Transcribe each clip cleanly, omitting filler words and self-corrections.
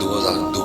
2002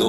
2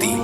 3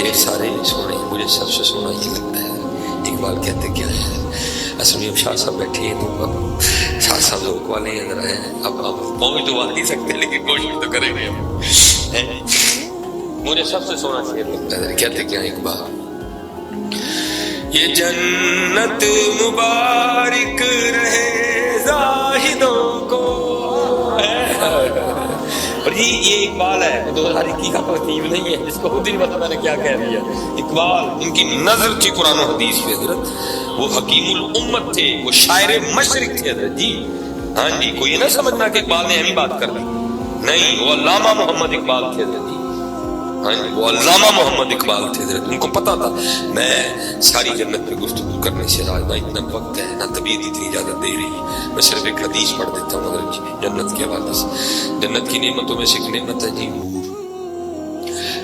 شعر سارے سونے، مجھے سب سے سونا یہ لگتا ہے اقبال کہتے کیا ہے، اصل میں اب شاہ صاحب بیٹھے ہیں تو اب شاہ صاحب ذوق والے ہیں ذرا ہیں، اب پہنچ تو نہیں سکتے لیکن کوشش تو کریں گے ہم۔ مجھے سب سے سونا شعر لگتا ہے، کہتے کیا اقبال، یہ جنت مبارک رہے زاہدوں کو، اور یہ اقبال ہے 2021 کا ترتیب نہیں ہے، جس کو خود ہی نہیں پتا میں نے کیا کہہ دیا۔ اقبال ان کی نظر تھی قرآن و حدیث پہ حضرت، وہ حکیم الامت تھے، وہ شاعر مشرق تھے حضرت جی۔ ہاں جی، کوئی یہ نہ سمجھنا کہ اقبال نے اہم بات کر دی، نہیں، وہ علامہ محمد اقبال تھے حضرت جی۔ ہاں جی، وہ علامہ محمد اقبال تھے حضرت، ان کو پتا تھا میں ساری جنت پہ گفتگو کرنے سے راضی، نہ اتنا وقت ہے نہ طبیعت اتنی اجازت دے رہی ہے، میں صرف ایک حدیث پڑھ دیتا ہوں حضرت جی جنت کے حوالے سے۔ جنت کی نعمتوں میں سے ایک نعمت ہے جی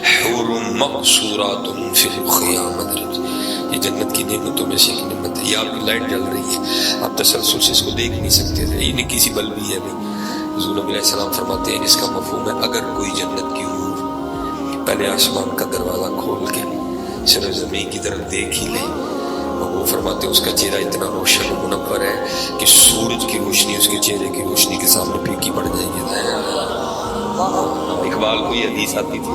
حور مقصورات فی الخیام، حضرت یہ جنت کی نعمتوں میں سے ایک نعمت ہے۔ یہ آپ کی لائٹ جل رہی ہے، آپ تسلسل سے اس کو دیکھ نہیں سکتے تھے، یہ نہیں کسی بل بھی ہے نہیں۔ حضور نبی علیہ السلام فرماتے ہیں جس کا مفہوم ہے اگر کوئی جنت کی پہلے آسمان کا دروازہ کھول کے سر زمین کی طرف دیکھ ہی لے، وہ فرماتے ہیں اس کا چہرہ اتنا روشن و منور ہے کہ سورج کی روشنی اس کے چہرے کی روشنی کے سامنے پھیکی پڑ جائے گی۔ اقبال کو یہ حدیث آتی تھی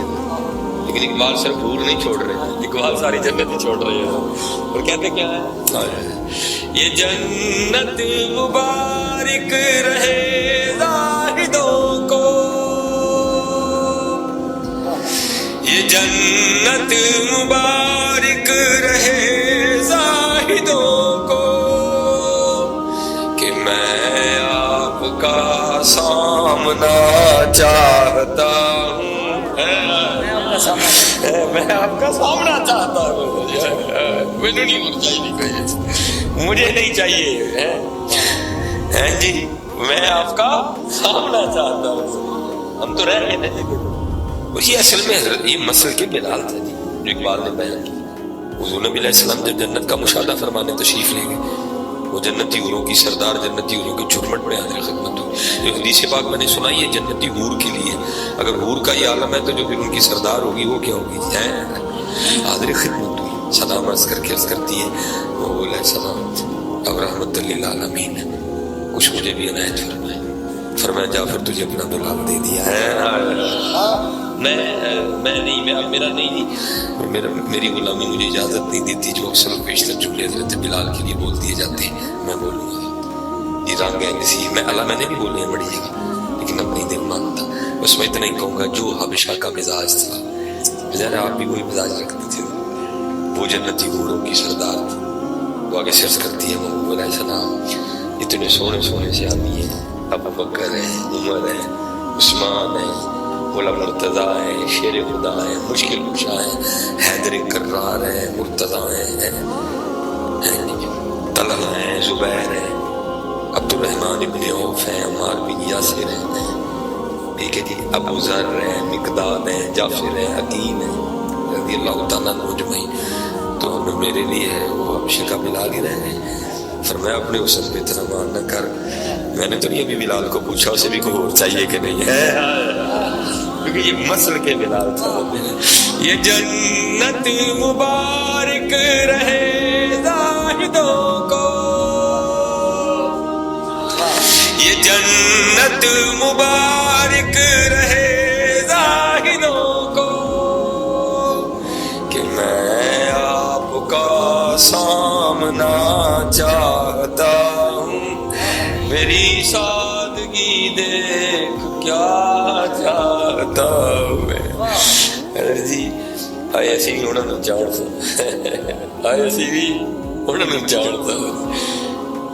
لیکن اقبال صرف حور نہیں چھوڑ رہے، اقبال ساری جنت ہی چھوڑ رہے ہیں، اور کہتے کیا ہے، یہ جنت مبارک رہے زاہدوں کو، یہ جنت مبارک رہے زاہدوں کو، کہ میں آپ کا سامنا چاہتا ہوں، میں آپ کا سامنا چاہتا ہوں، مجھے نہیں ہونا چاہیے، مجھے نہیں چاہیے جی، میں آپ کا سامنا چاہتا ہوں، ہم تو رہ گئے نا جی۔ یہ اصل میں حضرت یہ مسل کے بلال تھا جی جو اقبال نے بیان کی۔ حضور نبی علیہ السلام جب جنت کا مشاہدہ فرمانے تشریف لے گئے، وہ جنتی حوروں کی سردار جنتی حوروں کی جھرمٹ میں حاضر خدمت ہوئی۔ یہ حدیث پاک میں نے سنائی ہے جنتی حور کے لیے، اگر حور کا یہ عالم ہے تو جو پھر ان کی سردار ہوگی وہ کیا ہوگی، حاضر خدمت ہوئی، سلام عرض کر کے عرض کرتی ہے وہ علیہ السلام اب رحمت للعالمین کچھ مجھے بھی عنایت فرمائے، فرمایا جا پھر تجھے اپنا دلال دے دیا ہے۔ میں نہیں، میرا نہیں، میری غلامی مجھے اجازت نہیں دیتی جو اکثر پیشتر جملے حضرت بلال کے لیے بول دیے جاتے ہیں، میں بولوں گا یہ رنگ ہے نصیب، میں اللہ میں نے بھی بولے ہیں بڑی جگہ لیکن اپنی دل مانتا، بس میں اتنا ہی کہوں گا جو حبشہ کا مزاج تھا، ظاہر آپ بھی وہی مزاج رکھتے تھے، وہ جنتی حوروں کی سردار تھی، وہ آگے سرچ کرتی ہے محبوب علیہ السلام اتنے سونے سونے سے آدمی ہیں، ابو بکر ہے، عمر ہے، عثمان ہے، مولا مرتضیٰ ہے، شیر خدا ہے، مشکل کشا ہے، حیدر کرار ہے، مرتضیٰ ہے، طلحہ ہے، زبیر ہے، عبد الرحمن ابن عوف ہے، عمار بن یاسر ہے، ٹھیک ہے جی، ابو ذر ہے، مقداد ہے، جعفر ہے، حکیم ہے رضی اللہ تعالیٰ عنہ اجمعین۔ تو میرے لیے ہے وہ حبشہ کا بلال ہی رہ گئے۔ فرمایا اپنے حسن پہ اتنا مان نہ کر، میں نے تو نہیں ابھی بلال کو پوچھا اسے بھی کوئی اور چاہیے کہ نہیں ہے، کیونکہ یہ مسل کے بلال تھا۔ یہ جنت مبارک رہے زاہدوں کو، یہ جنت مبارک رہے زاہدوں کو، کہ میں آپ کا سامنا چاہتا ہوں، میری سادگی دیکھ کیا چاہتا ہوں میں جی۔ آئے سی بھی انہوں نے جانتا، آئے سی بھی انہوں نے جانتا،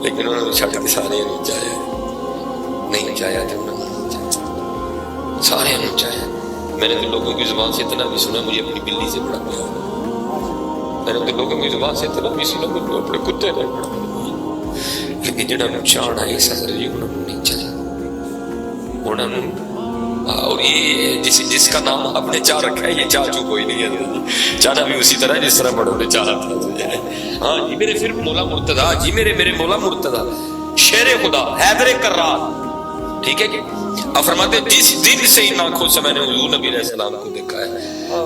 لیکن انہوں نے چھٹ کے سارے نہیں چاہیا، نہیں چاہیا تو انہوں نے سارے نہیں چاہیا۔ میں نے تو لوگوں کی زبان سے اتنا بھی سنا مجھے اپنی بلی سے بڑا پیار، میں نے تو لوگوں کی زبان سے اتنا بھی سنا مجھے اپنے کتے سے بڑا پیار، لیکن جنہوں نے چاہنا ہے سر جی انہوں نے نہیں چاہیا، انہوں نے اور یہ جس کا نام آپ نے چاہ رکھا ہے یہ چاچو کوئی نہیں ہے، چاہنا بھی اسی طرح جس طرح بڑوں نے چاہا تھا۔ ہاں جی میرے پھر مولا مرتضیٰ جی، میرے مولا مرتضیٰ شیر خدا حیدر کرار، ٹھیک ہے کہ اب فرماتے جس دن سے ان آنکھوں سے میں نے حضور نبی علیہ السلام کو دیکھا ہے،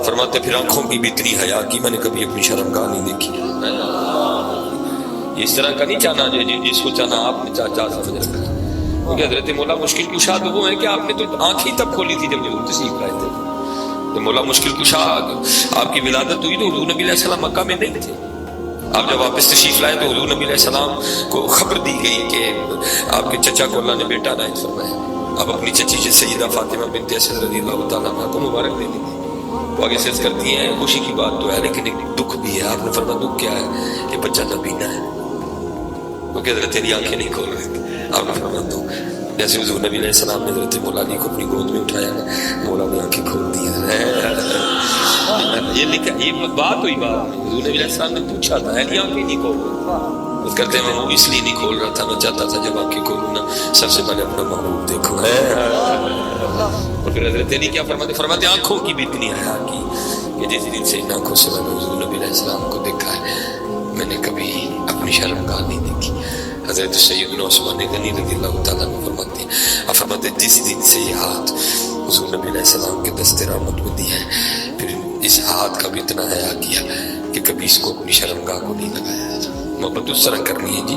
فرماتے پھر آنکھوں کی بھی اتنی حیا کی، میں نے کبھی اپنی شرمگاہ نہیں دیکھی۔ اس طرح کا نہیں چاہنا جس کو چاہنا آپ نے چاہ سمجھ رکھا، کیونکہ حضرت مولا مشکل کشا تو وہ ہے کہ آپ نے تو آنکھیں تب کھولی تھی جب حضور تشریف لائے تھے۔ تو مولا مشکل کشا آپ کی ولادت ہوئی تو حضور نبی علیہ السلام مکہ میں نہیں تھے۔ آپ جب واپس تشریف لائے تو حضور نبی علیہ السلام کو خبر دی گئی کہ آپ کے چچا کو اللہ نے بیٹا عنایت فرمایا۔ اب اپنی چچی سیدہ فاطمہ بنت اسد رضی اللہ تعالیٰ عنہا کو مبارک دے دی۔ وہ آگے سے کرتی ہیں خوشی کی بات تو ہے لیکن ایک دکھ بھی ہے۔ آپ نے فرمایا دکھ کیا ہے؟ کہ بچہ نبینا ہے، کیونکہ حضرت علی آنکھیں نہیں کھول رہے تھے۔ آپ نے فرمایا دو جیسے حضور نبی علیہ السلام نے حضرت مولا علی کو اپنی گود میں اٹھایا نا، مولا نے آنکھیں کھول دی ہیں۔ یہ لکھا، یہ بات ہوئی بات میں حضور نبی علیہ السلام نے پوچھا تھا علی آنکھیں نہیں کھول رہے، اس کرتے میں وہ اس لیے نہیں کھول رہا تھا، میں چاہتا تھا جب آنکھیں کھولوں نا سب سے پہلے اپنا محبوب دیکھوں۔ اور پھر حضرت علی کیا فرماتے؟ فرماتے آنکھوں کی بھی اتنی حیا کی کہ جس دن سے ان آنکھوں سے میں نے حضور نبی علیہ السلام کو دیکھا ہے میں نے کبھی اپنی شرمگاہ نہیں دیکھی۔ حضرت سیدنا عثمان غنی رضی اللہ تعالیٰ عنہ فرماتے ہیں، فرماتے جس دن سے یہ ہاتھ حضور نبی علیہ السلام کے دست رحمت میں دیا ہے، پھر اس ہاتھ کا بھی اتنا حیا کیا کہ کبھی اس کو اپنی شرمگاہ کو نہیں لگایا۔ محبت اس طرح کرنی ہے جی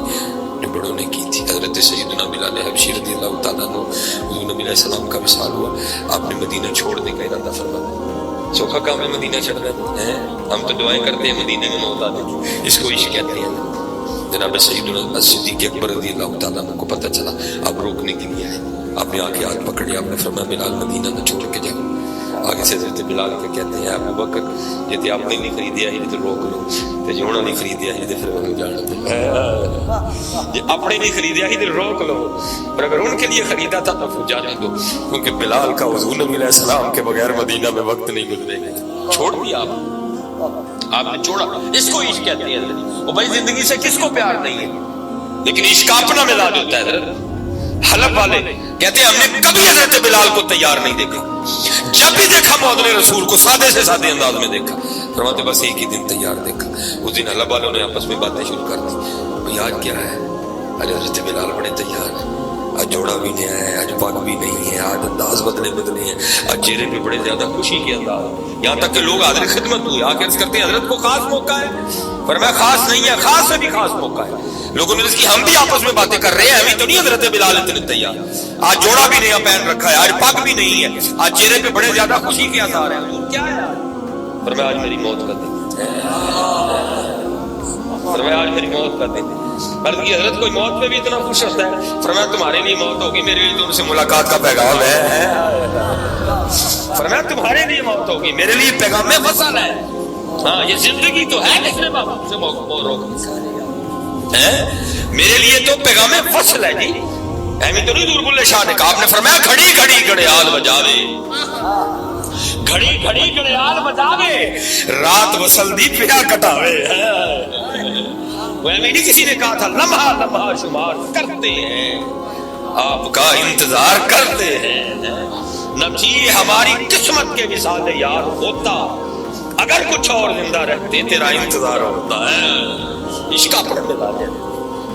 جو بڑوں نے کی تھی۔ حضرت سیدنا بلال حبشی رضی اللہ تعالیٰ عنہ حضور نبی علیہ السلام کا وصال ہوا، آپ نے مدینہ چھوڑنے کا ارادہ فرمایا۔ سوکھا کام ہے مدینہ چھوڑنا ہے، ہم تو دعائیں کرتے ہیں مدینے میں موت آ جائے، اس کو عشق کہتے ہیں۔ جناب سیدنا صدیق اکبر رضی اللہ تعالیٰ عنہ کو پتہ چلا، آپ روکنے کے لیے آئے، آپ نے آگے ہاتھ پکڑے، آپ نے فرمایا بلال مدینہ نہ چھوڑ کے جاؤ۔ آگے سے حضرت بلال کے کہتے ہیں ابو بکر جیتے آپ نے نہیں خریدیا ہی تو روک لو، تے جوڑا نہیں خریدیا ہی تو پھر انہوں جانا دے، جی اپنے نہیں خریدیا ہی تو روک لو، اور اگر ان کے لیے خریدا تھا تو پھر جانے دو، کیونکہ بلال کا حضور نبی علیہ السلام کے بغیر مدینہ میں وقت نہیں گزرے گا۔ چھوڑ دیا آپ نے چھوڑا، اس کو عشق کہتے ہیں حضرت۔ وہ بھائی زندگی سے کس کو پیار نہیں ہے، لیکن عشق کا اپنا مزاج ہوتا ہے حضرت۔ حلب والے کہتے ہیں ہم نے کبھی حضرت بلال کو تیار نہیں دیکھا، جب بھی دیکھا معدن رسول کو سادے سے سادے انداز میں دیکھا، فرماتے بس ایک ہی دن تیار دیکھا۔ اس دن حلب والوں نے آپس میں باتیں شروع کر دی، بھئی آج کیا ہے؟ آج حضرت بلال بڑے تیار ہیں، آج جوڑا بھی نہیں ہے، آج پگ بھی نہیں ہے، آج انداز بدلے ہیں، آج چہرے پہ بڑے زیادہ خوشی کے انداز، یہاں تک کہ لوگ حاضر خدمت ہوئے آ کے عرض کرتے ہیں حضرت کو خاص موقع ہے، فرمایا خاص نہیں ہے، خاص سے بھی خاص موقع ہے۔ لوگوں نے عرض کی ہم بھی آپس میں باتیں کر رہے ہیں، ہمیں تو نہیں حضرت بلال اتنے تیار، آج جوڑا بھی نیا پہن رکھا ہے، آج پگ بھی نہیں ہے، آج چہرے پہ بڑے زیادہ خوشی کے آثار ہیں، حضور کیا ہے؟ فرمایا آج میری موت کا دن ہے، فرمایا آج میری موت کا دن ہے۔ عرض کی حضرت کوئی موت پہ بھی اتنا خوش ہوتا ہے؟ فرمایا تمہارے لیے موت ہوگی، میرے لیے تو ان سے ملاقات کا پیغام ہے۔ فرمایا تمہارے لیے موت ہوگی، میرے لیے پیغام وصل ہے۔ ہاں یہ زندگی تو ہے کس نے باپ سے روک ہے، میرے لیے تو پیغام وصل ہے جی۔ اہمی تو نہیں دور بلے شاہ نے کہا، آپ نے فرمایا گھڑی گھڑی گھڑیال بجاوے، گھڑی گھڑی گھڑیال بجاوے، رات وصل دی پیا کٹاوے۔ وہ اہمی نہیں کسی نے کہا تھا لمحہ لمحہ شمار کرتے ہیں، آپ کا انتظار کرتے ہیں، نبجی ہماری قسمت کے وصال یار ہوتا، اگر کچھ اور زندہ رہتے تیرا انتظار ہوتا ہے۔ عشق کا پڑھنے والے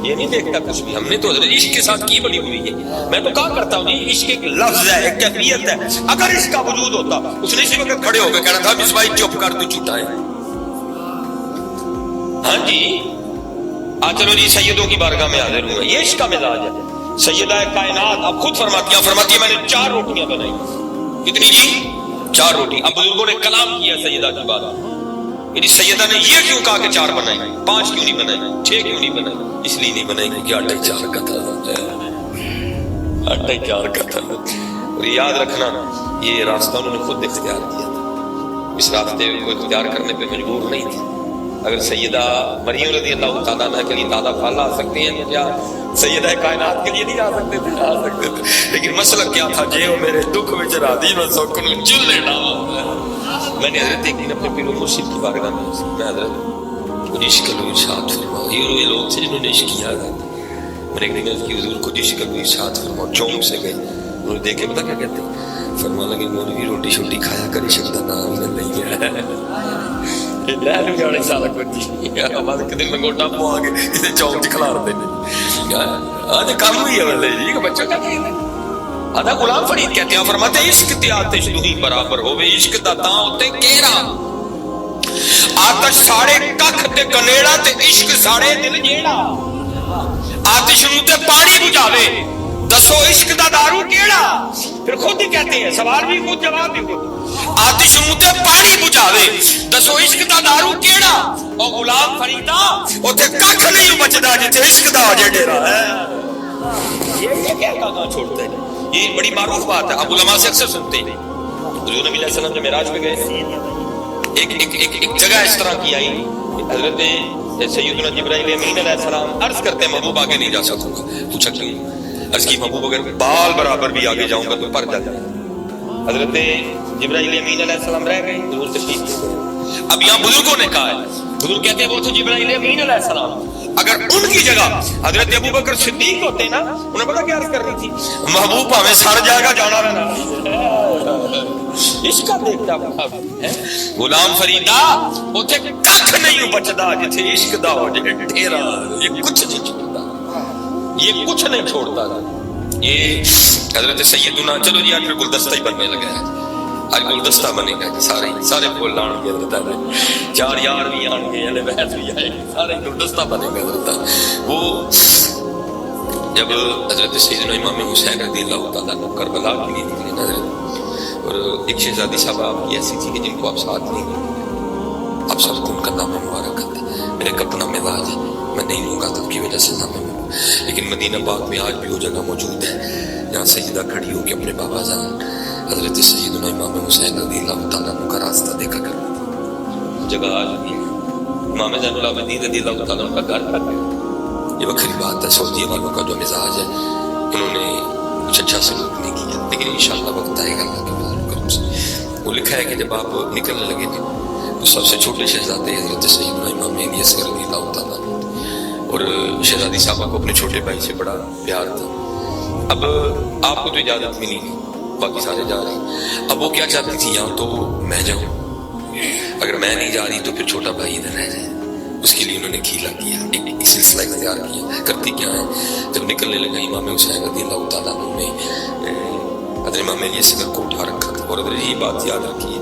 یہ نہیں دیکھتا کچھ بھی، ہم نے تو حضرت عشق کے ساتھ کی بنی ہوئی ہے۔ میں تو کہا کرتا ہوں جی عشق ایک لفظ ہے، ایک کیفیت ہے، اگر اس کا وجود ہوتا اس نے اسی وقت کھڑے ہو کے کہنا تھا مس بھائی چپ کر تو جھوٹا ہے۔ ہاں جی چلو جی سیدوں کی بارگاہ میں حاضر ہوں، یہ عشق کا مزاج ہے۔ سیدہ کائنات اب خود فرماتی ہیں میں نے 4 روٹیاں بنائی۔ کتنی جی؟ 4 روٹی۔ اب بزرگوں نے کلام کیا سیدہ کی بات، یعنی سیدہ نے یہ کیوں کہا کہ 4 بنائی، 5 کیوں نہیں بنائی، 6 کیوں نہیں بنائی؟ اس لیے نہیں بنائی کیونکہ آٹا ہی 4 کا تھا، آٹا ہی 4 کا تھا۔ اور یاد رکھنا یہ راستہ انہوں نے خود اختیار کیا تھا، اس راستے کو اختیار کرنے پہ مجبور نہیں تھی۔ اگر سیدہ مریم رضی اللہ تعالیٰ عنہ کے لیے دادا پھل آ سکتے ہیں تو کیا سیدہ کائنات کے لیے نہیں آ سکتے تھے؟ آ سکتے تھے، لیکن مسئلہ کیا تھا؟ جے وہ میرے دکھ وچ راضی میں سکون چل لینا۔ میں نے حضرت ایک دن اپنے پیر و مرشد کی بارگاہ میں حضرت کچھ عشق کا ارشاد فرماؤ، یہ لوگ تھے جنہوں نے عشق کیا تھا۔ میں نے ایک دن کی حضور کو عشق کا ارشاد فرماؤ، چونک سے گئے، انہوں نے دیکھے پتا کیا کہتے ہیں؟ فرمانے لگے مولوی روٹی شوٹی کھایا کر عشق کا نام ہی نہ لیا لے سارا کچھ ایک دن لنگوٹا پو آ کے اسے چوک چ کھلار دینے کام ہوئی ہے بلے جی بچوں کا آدھا غلام فرید کہتے ہیں فرماتے عشق تے آتش دوہی برابر ہوئے عشق دا تاں ہوتے کیڑا آتش ساڑے ککھ تے کنیڑا تے عشق ساڑے دل جیڑا آتش نو تے پانی بجھاوے دسو عشق دا دارو کیڑا پھر خود ہی کہتے ہیں سوال بھی خود جواب بھی خود آتش نو تے پانی بجھاوے دسو عشق دا دارو کیڑا او غلام فریدا اوتھے ککھ نہیں بچدا جتے عشق دا ہو ڈیرا ہے یہ کیا کہاں چھوڑتے ہیں یہ بڑی معروف بات ہے اب علماء سے اکثر سنتے ہیں حضور نبی علیہ السلام جو معراج پہ گئے ایک جگہ اس طرح کی آئی حضرت سیدنا جبرائیل امین علیہ السلام عرض کرتے ہیں محبوب آگے نہیں جا سکوں گا پوچھا کیوں عرض کی محبوب اگر بال برابر بھی آگے جاؤں گا تو پر جاتا ہے حضرت جبرائیل امین علیہ السلام رہ گئے حضور تشریف اب یہاں بزرگوں نے کہا ہے حضور کہتے ہیں وہ تھے جبرائیل امین علیہ السلام اگر ان کی جگہ حضرت ابو بکر صدیق ہوتے نا انہیں پتا کیا عرض کرنی تھی محبوب ہمیں سڑ جائے گا جانا رہنا اس کا دیکھتا غلام فریدا اوتھے ککھ نہیں بچدا جتھے عشق دا ہو جائے ڈھیرا یہ کچھ نہیں چھوڑتا یہ کچھ نہیں چھوڑتا یہ حضرت سیدنا چلو جی آج پھر گلدستہ ہی بننے لگا ہے آج گلدستہ بنے گا جی سارے پھول لان گے حضرت چار یار بھی آن گے یعنی بحث بھی آئے سارے گلدستہ بنے گا حضرت وہ جب حضرت سیدنا امام حسین رضی اللہ تعالیٰ عنہ کربلا کے لیے نکلے حضرت اور ایک شہزادی صاحب آپ کی ایسی تھی کہ جن کو آپ ساتھ نہیں لیں آپ سب کو ان کا نام مبارک کرتے میرے ایک اپنا مزاج ہے میں نہیں لوں گا تب کی وجہ سے نام لیکن مدینہ پاک میں آج بھی وہ جگہ موجود ہے جہاں سجدہ کھڑی ہو کے اپنے بابا جان حضرت سیدنا امام حسین رضی اللہ تعالیٰ عنہ کا راستہ دیکھا کرتے تھے جگہ آج بھی امام زین العابدین رضی اللہ تعالیٰ عنہ کا گھر تک ہے یہ وکری بات ہے سعودیہ والوں کا جو مزاج ہے انہوں نے کچھ اچھا سلوک نہیں کیا لیکن انشاءاللہ وقت آئے گا اللہ کے فضل و کرم سے وہ لکھا ہے کہ جب آپ نکلنے لگے تھے تو سب سے چھوٹے شہزادے حضرت سیدنا امام علی اصغر رضی اللہ تعالیٰ عنہ اور شہزادی صاحبہ کو اپنے چھوٹے بھائی سے بڑا پیار تھا اب آپ کو تو اجازت ملی نہیں باقی سارے جا رہے ہیں اب وہ کیا چاہتی تھی یہاں تو میں جاؤں اگر میں نہیں جا رہی تو پھر چھوٹا بھائی ادھر رہ جائے اس کے لیے انہوں نے کھیلا کیا ایک سلسلہ اختیار کیا کرتی کیا ہے جب نکلنے لگا امام حسین رضی اللہ تعالیٰ عنہ نے حضرت امام علی اصغر کو اٹھا رکھا تھا اور اگر یہی بات یاد رکھیے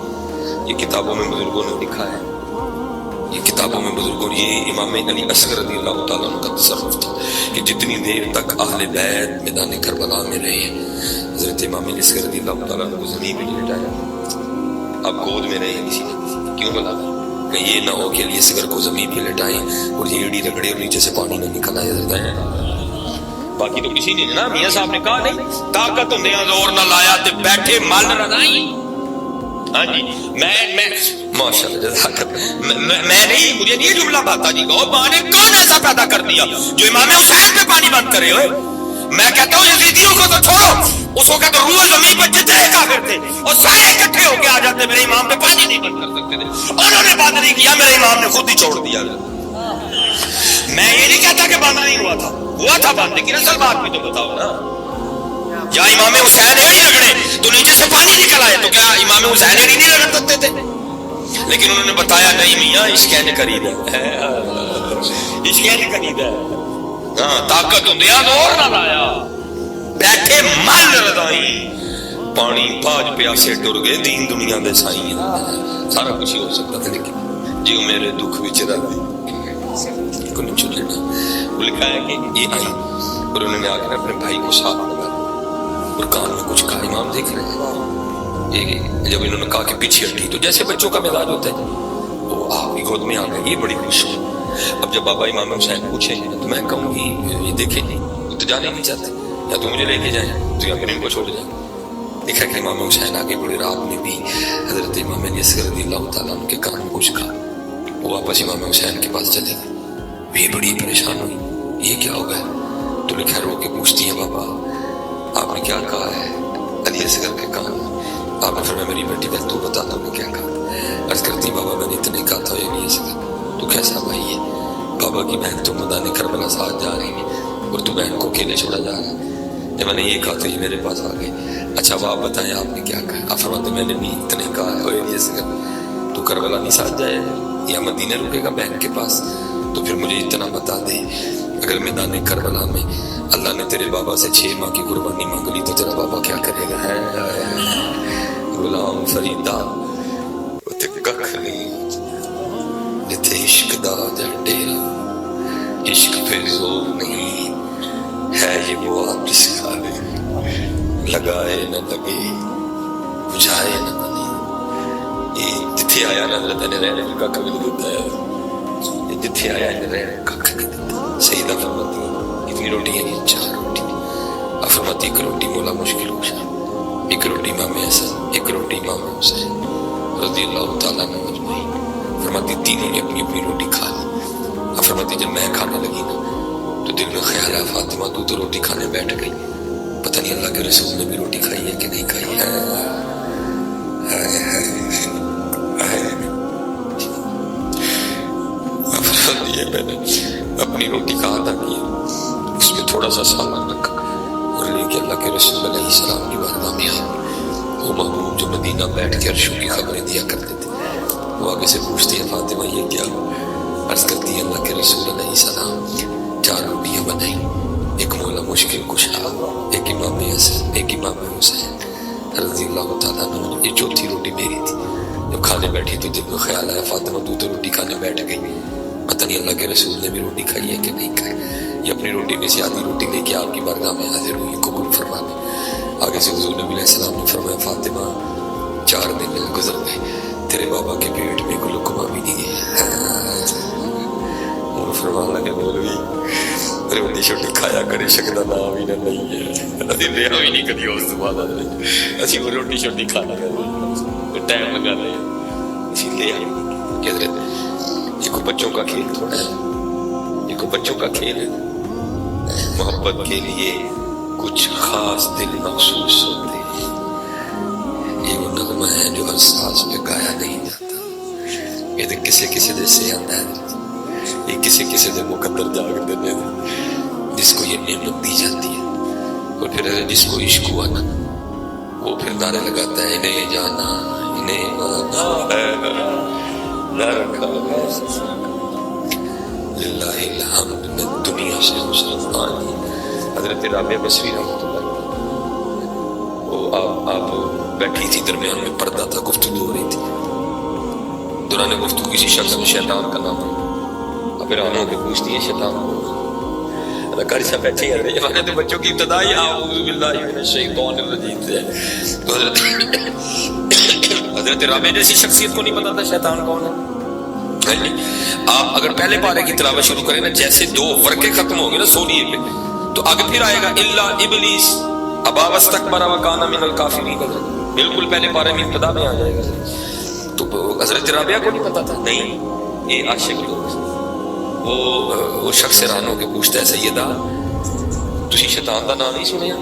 یہ کتابوں میں بزرگوں نے لکھا ہے یہ کتابوں میں بزرگوں یہ امام علی اصغر رضی اللہ تعالیٰ عنہ کا تصرف تھا کہ جتنی دیر تک اہل بیت میدان کربلا میں رہے ہیں حضرت امام علی اصغر رضی اللہ تعالیٰ عنہ کو زمین میں لٹایا آپ گود میں رہے ہیں کسی نے کیوں بلا کہ یہ نہ ہو کہ علی اصغر کو زمین پہ لٹائیں اور یہ ایڑی رگڑے اور نیچے سے پانی نہ نکل آیا جاتا ہے باقی تو کسی نے نا میاں صاحب نے کہا نہیں طاقت ہندیاں زور نہ لایا تے بیٹھے مل رضائی ہاں جی میں ماشاءاللہ جزاک میں نہیں مجھے نہیں جملہ بھاتا جی کو ماں نے کون ایسا پیدا کر دیا جو امام حسین پہ پانی بند کرے ہوئے میں کہتا ہوں یزیدیوں کو تو چھوڑو اس کو کہتا روح زمین پر جتنے کافر تھے اور سارے اکٹھے ہو کے آ جاتے میرے امام پہ پانی نہیں بند کر سکتے تھے انہوں نے بند نہیں کیا میرے امام نے خود ہی چھوڑ دیا میں یہ نہیں کہتا کہ بند نہیں ہوا تھا بند لیکن اصل بات بھی تو بتاؤ نا یا امام حسین ایڑی رگڑے تو نیچے سے پانی نکل آئے تو کیا امام حسین ایڑی نہیں رگڑ سکتے تھے لیکن انہوں نے بتایا نہیں میاں عشقین قریب ہے عشقین قریب ہے ہاں طاقت ہندیاں زور نہ لایا بیٹھے مل رضائی پانی پاج پیاسے ٹر گئے دین دنیا دے سائیں سارا کچھ ہی ہو سکتا تھا لیکن جیو میرے دکھ وچ رہ گئے کو نہیں چھوڑنا وہ لکھا ہے کہ یہ آئی اور انہوں نے آ کر اپنے بھائی کو ساتھ لگا اور کان میں کچھ کہا امام دیکھ رہے ہیں جب انہوں نے کہا کہ پیچھے ہٹی تو جیسے بچوں کا مزاج ہوتا ہے وہ آپ کی گود میں آ گئی یہ بڑی خوش ہے اب جب بابا امام حسین پوچھیں گے تو میں کہوں گی یہ دیکھیں گے تو جانے نہیں چاہتے یا تو مجھے لے کے جائیں تو یا پھر ان کو چھوڑ جائیں دیکھا کہ امام حسین آگے بڑی رات میں بھی حضرت امام علی اصغر رضی اللہ تعالیٰ عنہ کے کان میں کچھ کہا وہ واپس امام حسین کے پاس چلے گئے یہ بڑی پریشان ہوئی یہ کیا ہو گیا تو لکھا رو کے پوچھتی ہیں بابا آپ نے کیا کہا ہے علی اصغر کے کان میں آپ نے فرمایا میری بیٹی بس تو بتا تو نے کیا کہا عرض کرتی بابا میں نے اتنے کہا تھا علی اصغر تو کیسا بھائی ہے بابا کی بہن تو میدان کربلا ساتھ جا رہی ہے اور تو بہن کو اکیلے چھوڑا جا رہا ہے جب میں نے یہ کہا تو یہ میرے پاس آ گئے اچھا وہ آپ بتائیں آپ نے کیا کہا آپ فرماتے میں نے بھی اتنے کہا ہے علی اصغر تو کربلا نہیں ساتھ جائے یا مدینہ رکے گا بہن کے پاس تو پھر مجھے اتنا بتا دے اگر میدان کربلا میں اللہ نے تیرے بابا سے 6 ماہ کی قربانی مانگ لی تو تیرا بابا کیا کرے گا؟ غلام فریدا تے ککھ نہیں جتھے عشق دا ڈیرا، عشق پہ زور نہیں ہے یہ وہ آپ جس کا لگائے نہ لگے بجھائے نہ بنے. یہ جتھے آیا نہ حضرت نے رہنے کا کبھی نہیں دیتا ہے، یہ جتھے آیا نے رہنے کا کبھی نہیں دیتا. سیدہ فرماتی ہے اتنی روٹی ہے نہیں 4 روٹی. فرماتی 1 روٹی مولا مشکل ہو جائے، 1 روٹی امام حسن، 1 روٹی امام حسین رضی اللہ تعالیٰ عنہ اجمعین. فرماتی تینوں نے اپنی اپنی روٹی کھا لی. فرماتی جب میں کھانے لگی نا تو دل میں خیال ہے فاطمہ تو روٹی کھانے بیٹھ گئی، پتہ نہیں اللہ کے رسول نے بھی روٹی کھائی ہے کہ نہیں کھائی ہے. میں نے اپنی روٹی کا آدھا کیا، اس میں تھوڑا سا سامان رکھا اور لے کے اللہ کے رسول علیہ السلام کی بارگاہ میں آیا. وہ محبوب جو مدینہ بیٹھ کے عرشوں کی خبریں دیا کرتے تھے وہ آگے سے پوچھتی ہے فاطمہ یہ کیا؟ عرض کرتی ہے اللہ کے رسول علیہ السلام 4 روٹیاں بنائیں، 1 مولا مشکل کشا، 1 امام حسن، 1 امام حسین رضی اللہ تعالیٰ عنہ. یہ 4تھی روٹی میری تھی. جب کھانے بیٹھی تو دل میں خیال آیا فاطمہ تو روٹی کھانے بیٹھ گئی، پتہ نہیں اللہ کے رسول نے بھی روٹی کھائی ہے کہ نہیں کھائی. یہ اپنی روٹی میں سے آدھی روٹی لے کے آپ کی بارگاہ میں حاضر ہوئی قبول فرما لیں. آگے سے حضور نبی علیہ السلام نے فرمایا فاطمہ 4 دن گزر گئے تیرے بابا کے پیٹ میں کوئی لقمہ بھی نہیں گیا. اور فرمانے لگے مولوی روٹی شوٹی کھایا کرے شکدہ نام ہی نہ نہیں ہے، ادھی لیا بھی نہیں کدھی اس بعد آدھے اسی وہ روٹی شوٹی کھانا کرے ٹائم لگا لے اسی لیا کہ حضرت یہ کوئی بچوں کا کھیل تھوڑا ہے، یہ کوئی بچوں کا کھیل ہے. محبت کے لیے کچھ خاص دل مخصوص ہوتے ہیں. یہ وہ نغمہ ہے جو ہر ساز پہ گایا نہیں جاتا. یہ تو کسی کسی دے سے آتا ہے، یہ کسی کسی دے مقدر جاگ دینے جس کو یہ نعمت دی جاتی ہے. اور پھر جس کو عشق ہوا نا وہ پھر نعرے لگاتا ہے انہیں جانا انہیں مانا نہ رکھا للہ الحمد. میں دنیا سے مسلمان ہی. حضرت رابعہ بصری رحمۃ اللہ وہ آپ بیٹھی تھی، درمیان میں پردہ تھا، گفتگو ہو رہی تھی. دوران گفتگو کسی شخص نے شیطان کا نام اب پھر آنوں کے پوچھتی ہے شیطان کو کاری صاحب بیٹھے ہیں یہ میں تو بچوں کی ابتدائی اعوذ باللہ من الشیطان الرجیم سے. تو حضرت رابعہ جیسی شخصیت کو نہیں پتا تھا شیطان کون ہے. آپ اگر پہلے پارے کی تلاوت شروع کریں نا جیسے 2 ورقے ختم ہو گئے نا سوریے پہ تو آگے پھر آئے گا الا ابلیس ابا واستکبر وکان من الکافرین. بالکل پہلے پارے میں ابتدا میں آ جائے گا. تو حضرت رابعہ کو نہیں پتا تھا. نہیں یہ عاشق لوگ وہ شخص حیران ہو کے پوچھتا ہے سیدہ تسی شیطان دا نام نہیں سنیا؟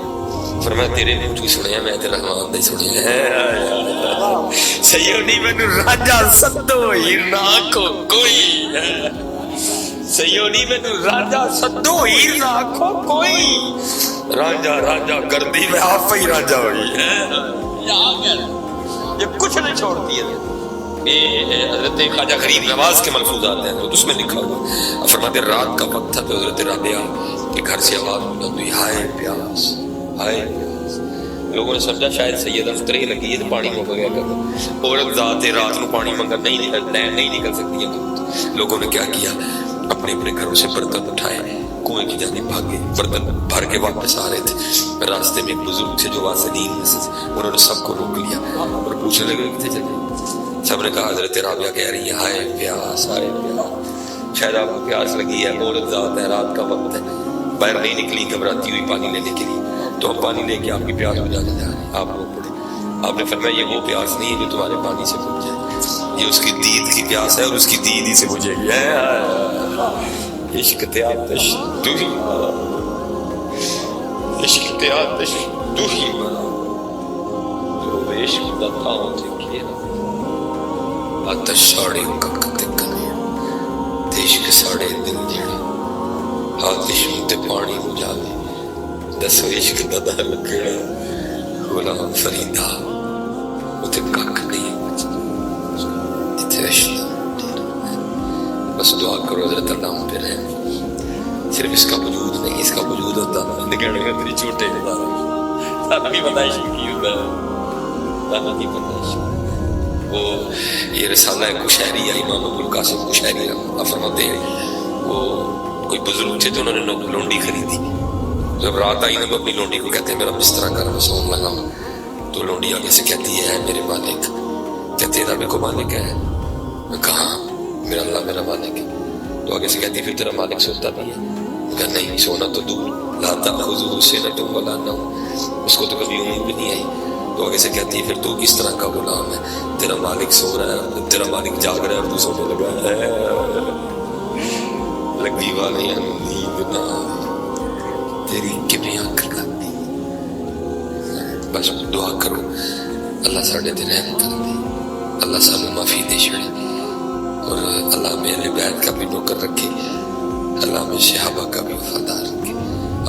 فرمایا تیرے منہ چوں سنیا میں تے رحمان دا ہی سنیا. سیدی مینوں راجا سدو ہی نہ کو کوئی، سیدی مینوں راجا سدو ہی نہ کو کوئی، راجا راجا کردی میں آپ ہی راجا ہوئی ہے. یہ کچھ نہیں چھوڑتی ہے. حضرت خواجہ غریب نواز کے ملفوظات ہیں تو اس میں لکھا ہوا فرماتے رات کا وقت تھا تو حضرت رابعہ کے گھر سے آواز بلند ہوئی ہائے پیاس ہائے پیاس. لوگوں نے سمجھا شاید سیدہ فطرے ہی لگی ہے تو پانی ہو گیا کرتا. عورت ذات رات کو پانی منگا نہیں نکل سکتی ہے. لوگوں نے کیا کیا اپنے اپنے گھروں سے برتن اٹھائے کنویں کی جانب بھاگے. برتن بھر کے واپس آ رہے تھے راستے میں ایک بزرگ سے جو واسطین میں سے انہوں نے سب کو روک لیا اور پوچھنے لگے کتنے چلے. سب نے کہا حضرت رابعہ کہہ رہی ہے ہائے پیاس ہائے پیاس. شاید آپ کو پیاس لگی ہے، عورت ذات ہے، رات کا وقت ہے، باہر نہیں نکلی گھبراتی ہوئی پانی لینے کے لیے تو ہم پانی لے کے آپ کی پیاس بجانے جا رہے ہیں. آپ رو پڑے. آپ نے فرمایا یہ وہ پیاس نہیں ہے جو تمہارے پانی سے بجھ جائے، یہ اس کی دید کی پیاس ہے اور اس کی دید ہی سے بجھے گی. عشق تے آتش تو ہی عشق تے آتش تو ہی جو عشق دا تاؤں تھے آتش ساڑے ککتے کنے عشق ساڑے دل جڑے آتش تے پانی بجھا دے. دسو عشق دا دل کیڑا غلام فریدا تے کک نہیں جتے عشق. بس دعا کرو حضرت اللہ پہ رحم صرف اس کا وجود نہیں، اس کا وجود ہوتا تیری چھوٹے ساتھ بھی پتا عشق کی ہوتا ہے، نہیں پتا عشق۔ وہ یہ رسالہ کشہری ہے، امام ابو القاسم کشہری فرماتے ہیں وہ کوئی بزرگ تھے تو انہوں نے لونڈی خریدی، جب رات آئی نا وہ اپنی لونڈی کو کہتے ہیں میرا بستر کر میں سون لگا ہوں، تو لونڈی آگے سے کہتی ہے میرے مالک، کہتے ہیں میرے کو مالک ہے، میں کہا میرا اللہ میرا مالک ہے، تو آگے سے کہتی ہے پھر تیرا مالک سوتا بھی ہے، کہا نہیں سونا تو دور، لاتا خذو سنۃ ولا نوم، اس کو تو کبھی اونگ بھی نہیں آئی، تو آگے سے کہتی ہے پھر تو کس طرح کا غلام ہے، تیرا مالک سو رہا ہے، تیرا مالک جاگ رہا ہے اور تو سونے لگا ہے، لگی والے نیند نہ تیری کبھی آنکھ لگاتی۔ بس دعا کرو اللہ ساڑھے دن رحم کر دے، اللہ سانو معافی دے چھڑے، اور اللہ میرے بیت کا بھی نوکر رکھے، اللہ میں صحابہ کا بھی وفادار رکھے۔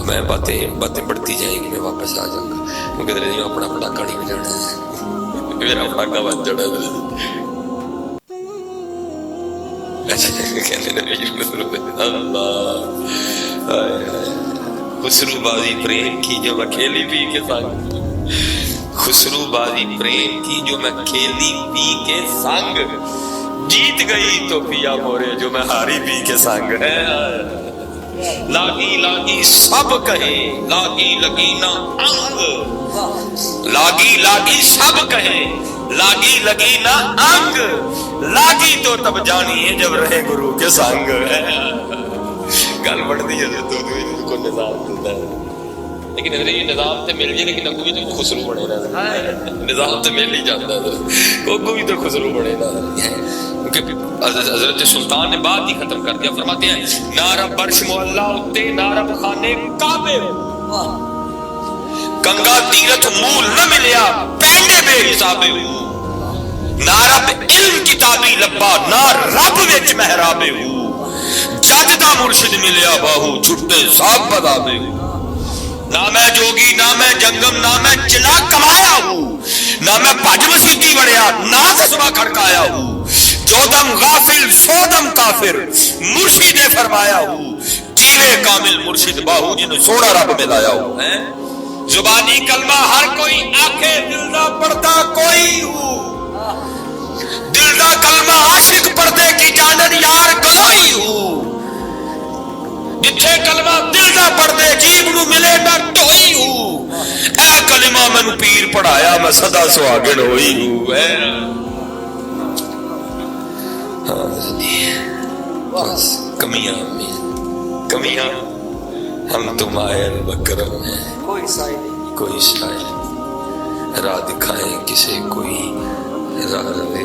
میں باتیں بڑھتی جائیں گی، میں واپس آ جاؤں گا کیونکہ تیرے لیے اپنا پٹاخہ نہیں بجانا ہے، میرا پٹاخہ بج جانا ہے۔ خسرو بازی پریم کی جو میں کھیلی پی کے سنگ، خسرو بازی پریم کی جو میں کھیلی پی کے سنگ، جیت گئی تو پیا مورے جو میں ہاری پی کے سنگ ہے۔ لاگی لاگی سب کہیں لاگی لگی نہ انگ، لاگی لاگی سب کہیں لاگی لگی نہ انگ، لاگی تو تب جانی ہے جب رہے گرو کے سنگ ہے۔ گل بڑھتی ہے تو کو نظام ملتا ہے، لیکن اگر یہ نظام تے مل جائے لیکن اگو بھی تو خسرو بنے نا، نظام تے مل ہی جاتا ہے، اگو بھی تو خسرو بنے نا، کیونکہ حضرت سلطان نے بات ہی ختم کر دیا، فرماتے ہیں نارا برش معلّہ اتے نارا خانے کعبے، گنگا تیرتھ مول نہ ملیا پینڈے بے حسابے، نارا علم کتابی لبا نہ رب وچ محرابے، جج دا مرشد ملیا باہو چھٹے صاحب بدابے، نہ میں جوگی نہ میں جنگم نہ میں چلا کمایا ہوں، نہ میں بھج مسیحی بڑھیا نہ قصبہ کھڑکایا ہوں، جو دم غافل سو دم کافر مرشد نے فرمایا ہوں، جیوے کامل مرشد باہو جن سونا رب ملایا ہوں۔ زبانی کلمہ ہر کوئی آنکھے دل دا پڑھتا کوئی ہوں، دل دا کلمہ عاشق پردے کی جانن یار گواہی ہوں، جتھے کلمہ دل دا پردے جیب نو ملے نہ ٹوئی ہوں، اے کلمہ میں پیر پڑھایا میں صدا سہاگن ہوئی ہوں۔ بس کمیاں ہم تو مائل بکرم ہیں، کوئی شاید راہ دکھائیں کسے، کوئی راہ روے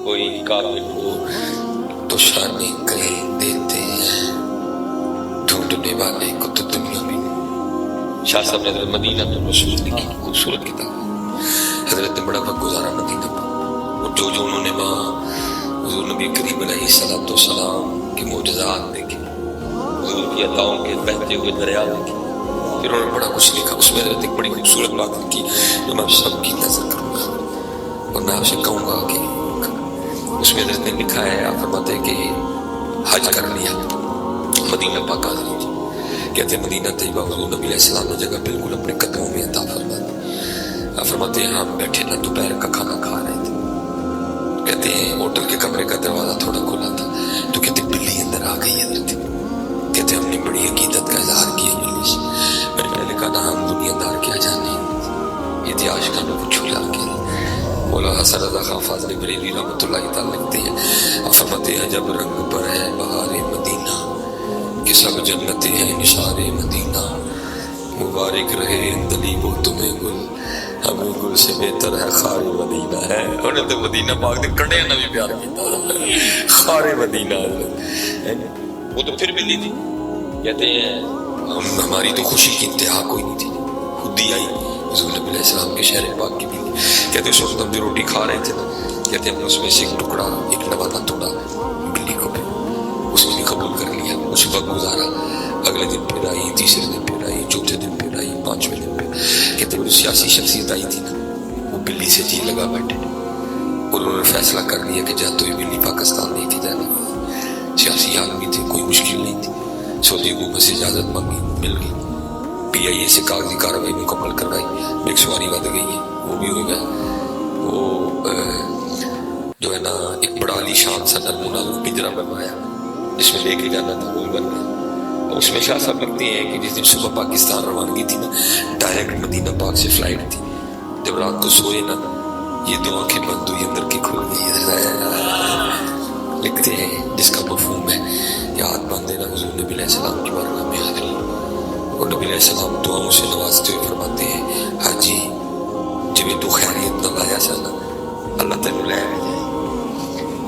کوئی قابل ہو تو شانے کہیں دیتے ہیں، ڈھونڈنے والے کو تو دنیا بھی نہیں۔ شاہ صاحب نے حضرت مدینہ تو رسول لکھی خوبصورت کتاب، حضرت نے بڑا وقت گزارا مدینہ پر، جو انہوں نے وہاں حضور نبی کریم علیہ السلام کے معجزات دیکھے، حضور کی عطاؤں کے بہتے ہوئے دریا دیکھے، پھر انہوں نے بڑا کچھ لکھا۔ اس میں حضرت ایک بڑی خوبصورت بات لکھی جو میں سب کی نظر کروں گا اور میں آپ سے کہوں گا کہ اس میں حضرت نے لکھا ہے، آپ فرماتے ہیں کہ حج کر لیا مدینہ پاک آ رہی تھی، کہتے ہیں مدینہ طیبہ حضور نبی علیہ السلام نے جگہ بالکل اپنے قدموں میں عطا فرما دی۔ آپ فرماتے ہیں ہم بیٹھے نہ دوپہر کا کھانا کھا رہے تھے، کہتے ہیں ہوٹل کے کمرے کا دروازہ تھوڑا کھلا تھا تو کہتے بلی اندر آ گئی حضرت، کہتے ہم نے بڑی عقیدت کا اظہار کیا بلی سے، میں نے پہلے کہا نہ ہم دنیا دار کیا جانے، اتہاس کا نہ کچھ چھلا کے۔ مولا حسن رضا خان فاضل بریلوی رحمۃ اللہ تعالی لکھتے ہیں، فرماتے ہیں جب رنگ پر ہے بہار مدینہ کہ سب جنتیں ہیں نثار مدینہ، مبارک رہے اندلی وہ تمہیں گل، ہمیں گل سے بہتر ہے خار مدینہ ہے۔ انہوں نے مدینہ پاک دے کنڈے نے بھی پیار کیتا، خار مدینہ وہ تو پھر ملی تھی، کہتے ہیں ہماری تو خوشی کی انتہا کوئی نہیں تھی، خود ہی آئی حضور نبی علیہ السلام کے شہر پاک کی ملی، کہتے ہیں اس وقت ہم جو روٹی کھا رہے تھے نا، کہتے ہیں ہم نے اس میں سے ایک ٹکڑا ایک نوانا توڑا بلی کو، پھر اس نے بھی قبول کر لیا، اس وقت گزارا، اگلے دن پھر آئی، تیسرے دن پھر آئی، چوتھے دن پھر آئی، پانچویں دن پھر، کہتے ہیں وہ سیاسی شخصیت آئی تھی نا وہ بلی سے جی لگا بیٹھے، اور انہوں نے فیصلہ کر لیا کہ جا تو یہ بلی پاکستان لے کے جانا، سیاسی آدمی تھے، کوئی مشکل نہیں تھی. سعودی حکومت سے اجازت مانگی، مل گئی. پی آئی اے سے کاغذی کارروائی مکمل کروائی، ایک سواری بد گئی ہے، وہ بھی ہو گیا. وہ جو ہے نا ایک بڑا عالی شان سا نمونہ پنجرا بنوایا جس میں لے کے جانا تھا، وہ بن گیا. اس میں شاہ صاحب لکھتے ہیں کہ جس دن صبح پاکستان روانگی تھی نا، ڈائریکٹ مدینہ پاک سے فلائٹ تھی. جب رات کو سوئے نا، یہ دو آنکھیں بند ہوئی، اندر کی کھل گئی. لکھتے ہیں جس کا مفہوم ہے کہ ہاتھ باندھے نا حضور نبی علیہ السلام کی بارگاہ میں حاضری، اور نبی علیہ السلام دعاؤں سے نوازتے ہوئے فرماتے ہیں حاجی جب تو خیریت نہ لایا سا نا، اللہ تعالیٰ لے جائے.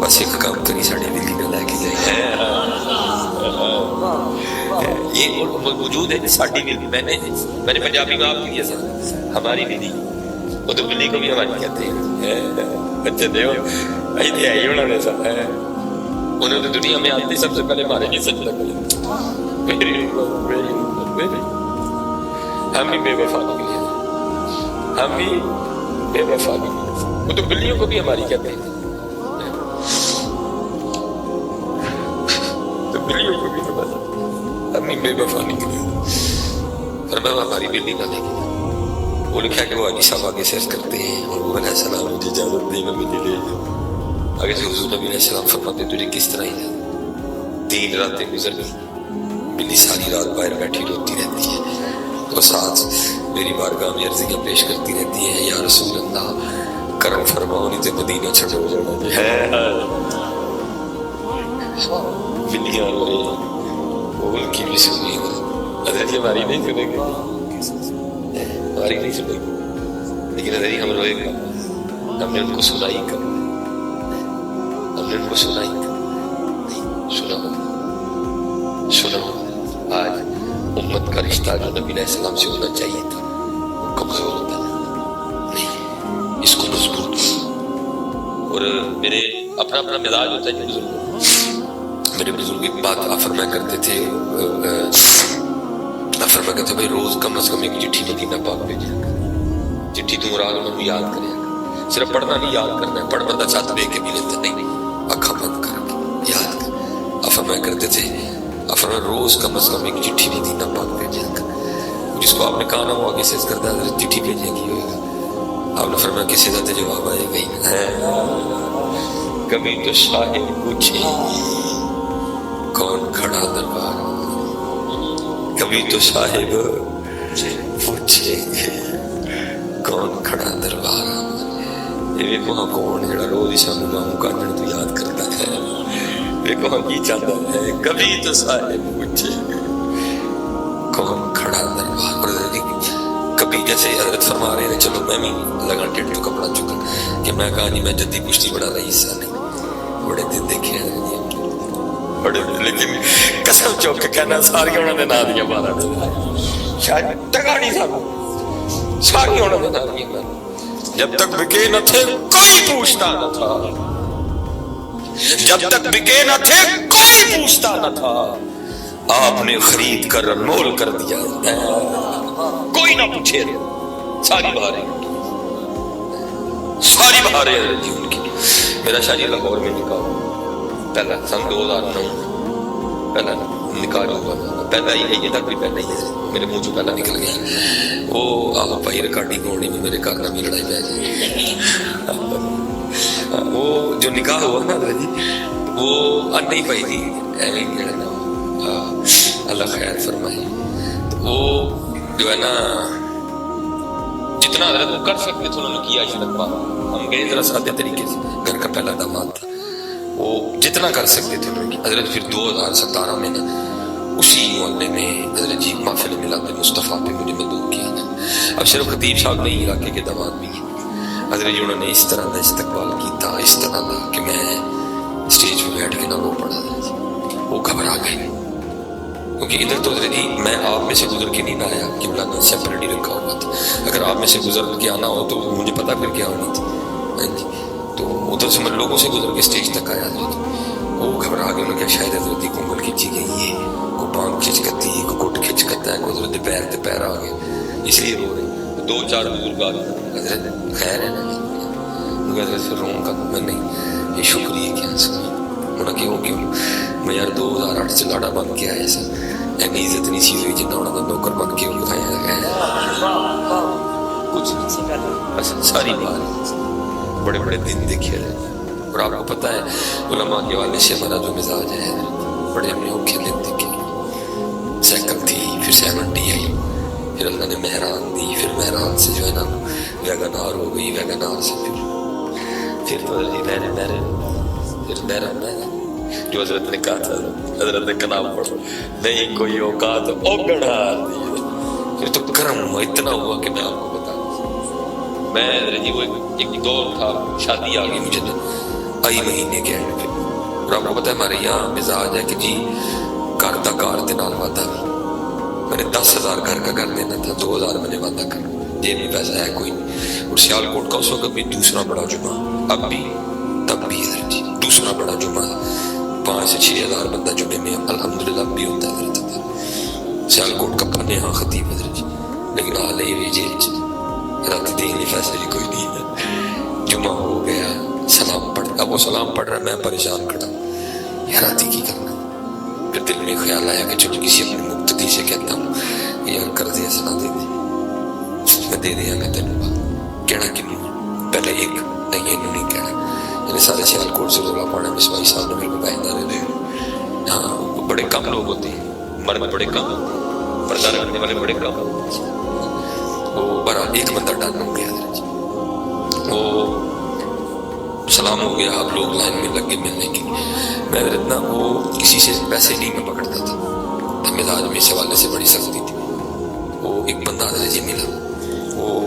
بس ایک کام کری ساڑے بلی نہ لے کے جائے. یہ موجود ہے ساڑی بلی. میں نے پنجابی میں آپ کی دیا سا ہماری بلی، وہ تو بلی کو بھی ہماری کہتے ہیں. اچھا دیو ایتے ہے ہی انہوں نے سب ہے، انہوں نے دنیا میں آتے سب سے پہلے ہمارے لیے سجدہ کرے. ہم بھی بے وفا نکلے، ہم بھی بے وفا نکلے. وہ تو بلیوں کو بھی ہماری کہتے ہیں، تو بلیوں کو بھی ہم بھی بے وفا نکلے. فرمایا ہماری بلی نہ لے گی. وہ لکھا کہ وہ حاجی صاحب آگے سیر کرتے ہیں اور وہ علیہ السلام مجھے اجازت دے میں بلی لے جاؤں. آگے سے حضور نبی علیہ السلام فرماتے تجھے کس طرح ہی جاؤں. 3 راتیں گزر گئی، بلی ساری رات باہر بیٹھی روتی رہتی ہے اور ساتھ میری بارگاہ میں عرضیاں پیش کرتی رہتی ہیں، یا رسول اللہ کرم فرماؤ نہیں تو مدینہ چھوڑ جانا ہے. بلیاں وہ ان کی بھی سنی، حضرت ہماری نہیں سنے گی، ہماری نہیں سنے گی، لیکن حضرت ہم روئے گا. ہم نے ان کو سنائی کر، ہم نے ان کو سنائی کر. سنا آج امت کا رشتہ جو نبی علیہ السلام سے ہونا چاہیے تھا وہ کمزور ہوتا ہے. نہیں، اس کو مضبوط کرو. اور میرے اپنا مزاج ہوتا ہے. میرے بزرگ ایک بات فرمایا کرتے تھے، فرمایا کرتے بھائی روز کم از کم ایک چٹھی مدینہ پاک بھیجا کر. چٹھی تو مراد انہوں نے یاد کرے گا، صرف پڑھنا نہیں یاد کرنا ہے. پڑھ بندہ چھت دے کے بھی لیتے نہیں، آنکھیں بند کر کے یاد کر. فرمایا کرتے تھے فرمایا روز کم از کم ایک چٹھی مدینہ پاک بھیجا کر. جس کو آپ نے کہا نا وہ آگے سے کرتا ہے چٹھی بھیجے گی ہوئے گا. آپ نے فرمایا کسی کا تو جواب آئے گا ہی. کبھی تو شاہد پوچھے کون کھڑا دربار، کبھی تو صاحب پوچھے کون کھڑا دربار. یہ ویکو ہاں کون جڑا روز ہی سانو ماموں کاٹن تو یاد کرتا ہے. ویکو ہاں کی چاہتا ہے، کبھی تو صاحب پوچھے کون کھڑا دربار. کبھی جیسے حضرت فرما رہے ہیں، چلو میں بھی لگا ٹیٹ تو کپڑا چکا کہ میں کہا نہیں میں جدی پشتی بڑا رہی حصہ نہیں. بڑے دن دیکھے ہیں بڑے، لیکن قسم چوک کے کہنا ساری انہوں نے نہ دیا مارا شاید ٹکا نہیں تھا. ساری انہوں نے نہ دیا مارا. جب تک بکے نہ تھے کوئی پوچھتا نہ تھا، جب تک بکے نہ تھے کوئی پوچھتا نہ تھا. آپ نے خرید کر انمول کر دیا، کوئی نہ پوچھے. ساری بہاریں ساری بہاریں جی ان کی. میرا شاہ جی لاہور میں نکاح پہلا سن 2009 پہلا نکاح جو ہوا، پہلا ہی ہے، یہ تک بھی پہلا ہی ہے، میرے منہ جو پہلا نکل گیا. وہ آپ بھائی ریکارڈنگ ہونے میں میرے کارنہ میں لڑائی پہ جائے. وہ جو نکاح ہوا نا جی، وہ نہیں پائی تھی ایویں لڑنا. اللہ خیر فرمائے. وہ جو ہے نا جتنا حضرت وہ کر سکتے تھے انہوں نے کیا. شرکا ہم گئے ذرا سادے طریقے سے، گھر کا پہلا داماد تھا، وہ جتنا کر سکتے تھے انہوں نے. حضرت پھر 2017 میں نا اسی محلے میں حضرت جی محفل میلاد مصطفیٰ پہ مجھے مدعو کیا نا. اب صرف خطیب صاحب نہیں، علاقے کے داماد بھی ہیں. حضرت جی انہوں نے اس طرح کا استقبال کیا، اس طرح کا کہ میں اسٹیج پہ بیٹھ کے نہ رو پڑا. وہ گھبرا گئے کیونکہ ادھر تو حضرت جی میں آپ میں سے گزر کے نہیں نہ آیا کہ بلانا سیپریٹ ہی رکھا ہوا تھا. اگر آپ میں سے گزر کے آنا ہو تو مجھے پتا پھر کیا ہونی تھی. تو ادھر سے میں لوگوں سے گزر کے اسٹیج تک آیا. وہ گھبرا گئے. انہوں نے کہا شاید حضرت کو انگل کھینچی گئی ہے، کو بانگ کھینچ کرتی ہے، کو گٹ کھینچ کرتا ہے، کو حضرت پیر آ گئے اس لیے رو رہے. 2-4 بزرگ آ گئے. حضرت خیر ہے نا؟ حضرت سے رون کا میں نہیں، یہ شکریہ کیا سنا. انہوں نے کہا کیوں میں یار 2008 سے لاڑا بن کے آیا سا، اینی عزت نہیں سی ہوئی جنہیں انہوں نے نوکر بن کے اٹھایا گیا کچھ نہیں ساری بات بڑے بڑے دن دیکھے رہے. اور آپ کو پتہ ہے علماء کے والے سے ہمارا جو مزاج ہے بڑے ہم نے اوکھے دن دیکھے. سیکل تھی، پھر 70 آئی، پھر اللہ نے مہران دی، پھر مہران سے جو ہے نا ویگنار ہو گئی، ویگنار سے پھر تو پھر جو حضرت نے کہا تھا، حضرت نے کلام پڑھو نہیں کوئی اوقات اوگڑا دی. پھر تو کرم ہوا، اتنا ہوا کہ میں آپ کو بتا میں جی وہ ایک دور تھا، شادی آ گئی مجھے آئی مہینے کے اینڈ پہ. اور آپ کو پتا ہے ہمارے یہاں مزاج ہے کہ جی گھر کا کار کے نال وعدہ بھی. میں نے 10,000 گھر کا کر دینا تھا، 2,000 میں نے وعدہ کرنا، جیب میں پیسہ ہے کوئی نہیں. اور سیالکوٹ کا اس وقت بھی دوسرا بڑا جمعہ، اب بھی تب بھی جی دوسرا بڑا جمعہ 5 سے 6,000 بندہ جمعے میں الحمدللہ بھی ہوتا ہے. سیالکوٹ کا پنے ہاں خطیب حضرت جی، لیکن حال ہی جیل رات دینی فیصلے بھی کوئی نہیں ہے. جمعہ ہو گیا، سلام پڑھ، اب وہ سلام پڑھ رہا ہے، میں پریشان کھڑا یار راتی کی کرنا. پھر دل میں خیال آیا کہ چلو کسی اپنے مقتدی سے کہتا ہوں یار کر دے سنا دے دے، میں دے دیا میں تینوں بات کہنا کنوں پہلے ایک نہیں یہ نہیں کہنا. یعنی سارے سیالکوٹ سے رولا پانا مسوائی صاحب نے میرے کو پیسہ دے دے. ہاں بڑے کم لوگ ہوتے ہیں، مرد بڑے کم، پردہ رکھنے والے بڑے کم. وہ بڑا ایک بندہ ڈن ہو گیا حضرت جی، وہ سلام ہو گیا، آپ لوگ لائن میں لگ گئے ملنے کے لیے. میں حضرت نا وہ کسی سے پیسے نہیں میں پکڑتا تھا، مزاج میں اس حوالے سے بڑی سختی تھی. وہ ایک بندہ حضرت جی ملا، وہ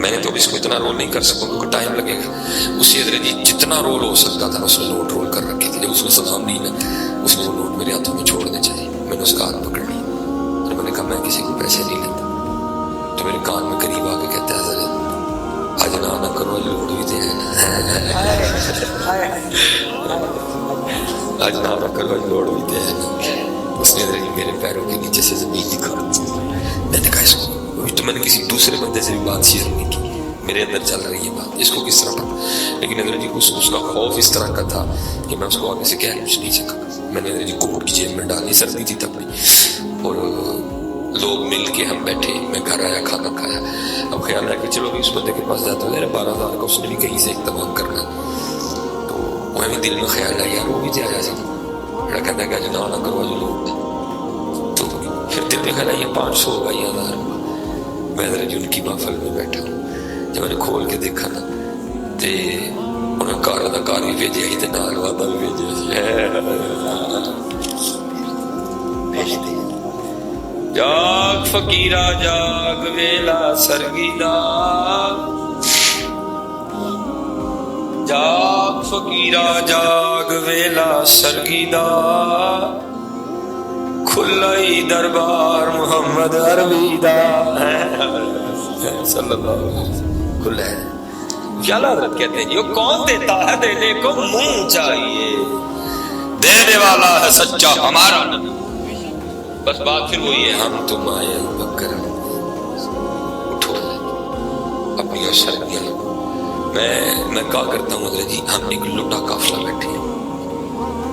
میں نے تو اب اس کو اتنا رول نہیں کر سکوں کیونکہ ٹائم لگے گا. اسی حضرت جی جتنا رول ہو سکتا تھا اس نے نوٹ رول کر رکھے تھے، جب اس میں سلام نہیں نا اس میں وہ نوٹ میرے ہاتھوں میں چھوڑنے چاہیے. میں نے اس کا ہاتھ پکڑ لیا اور میں نے کہا میں کسی کو پیسے نہیں لیتا. تو میرے کان میں قریب آ کے کہتا ہے حضرت آج نہ کرو لوڑ بھی دے آج نہ کرو لوڑ بھی دے. اس نے میرے پیروں کے نیچے سے زمین دکھا. میں نے کہا اس کو تو میں نے کسی دوسرے بندے سے بھی بات شیئر نہیں کی، میرے اندر چل رہی ہے بات، اس کو کس طرح پڑھا. لیکن حضرت جی اس کا خوف اس طرح کا تھا کہ میں اس کو آگے سے کہہ کچھ نہیں سکا. میں نے حضرت جی کوٹ کی جیب میں ڈالی، سردی تھی تب بھی، اور لوگ مل کے ہم بیٹھے. میں گھر آیا، کھانا کھایا. اب خیال ہے کہ چلو اس بندے کے پاس جاتا ہے 12,000 کا اس نے بھی کہیں سے اقتمام کرنا. تو وہ ہمیں دل میں خیال ہے یار وہ بھی جایا سا بڑا کہتا ہے کہ نہ کروا جو لوگ. تو پھر دل میں خیال ہے یہ 500 ہوگا یا 1,000 ہوگا. میں حضرت جی ان کی محفل میں بیٹھا ہوں. جب میں نے کھول کے دیکھا نا تو انہیں کار بھی بھیجا ہی نال وعدہ بھی بھیجا. جاگ فقیرا جاگ ویلا سرگیدا، جاگ فقیرا جاگ ویلا سرگیدا، کھلائی دربار محمد عربی دا صلی اللہ علیہ وسلم. کھلا ہے کیا حضرت کہتے ہیں یہ کون دیتا ہے دینے کو منہ چاہیے، دینے والا ہے سچا ہمارا. بس بات پھر وہی ہے ہم تم آئے بکر اٹھو اپنی سرگیاں. میں کہا کرتا ہوں حضرت جی ہم ایک لٹا قافلہ بیٹھے ہیں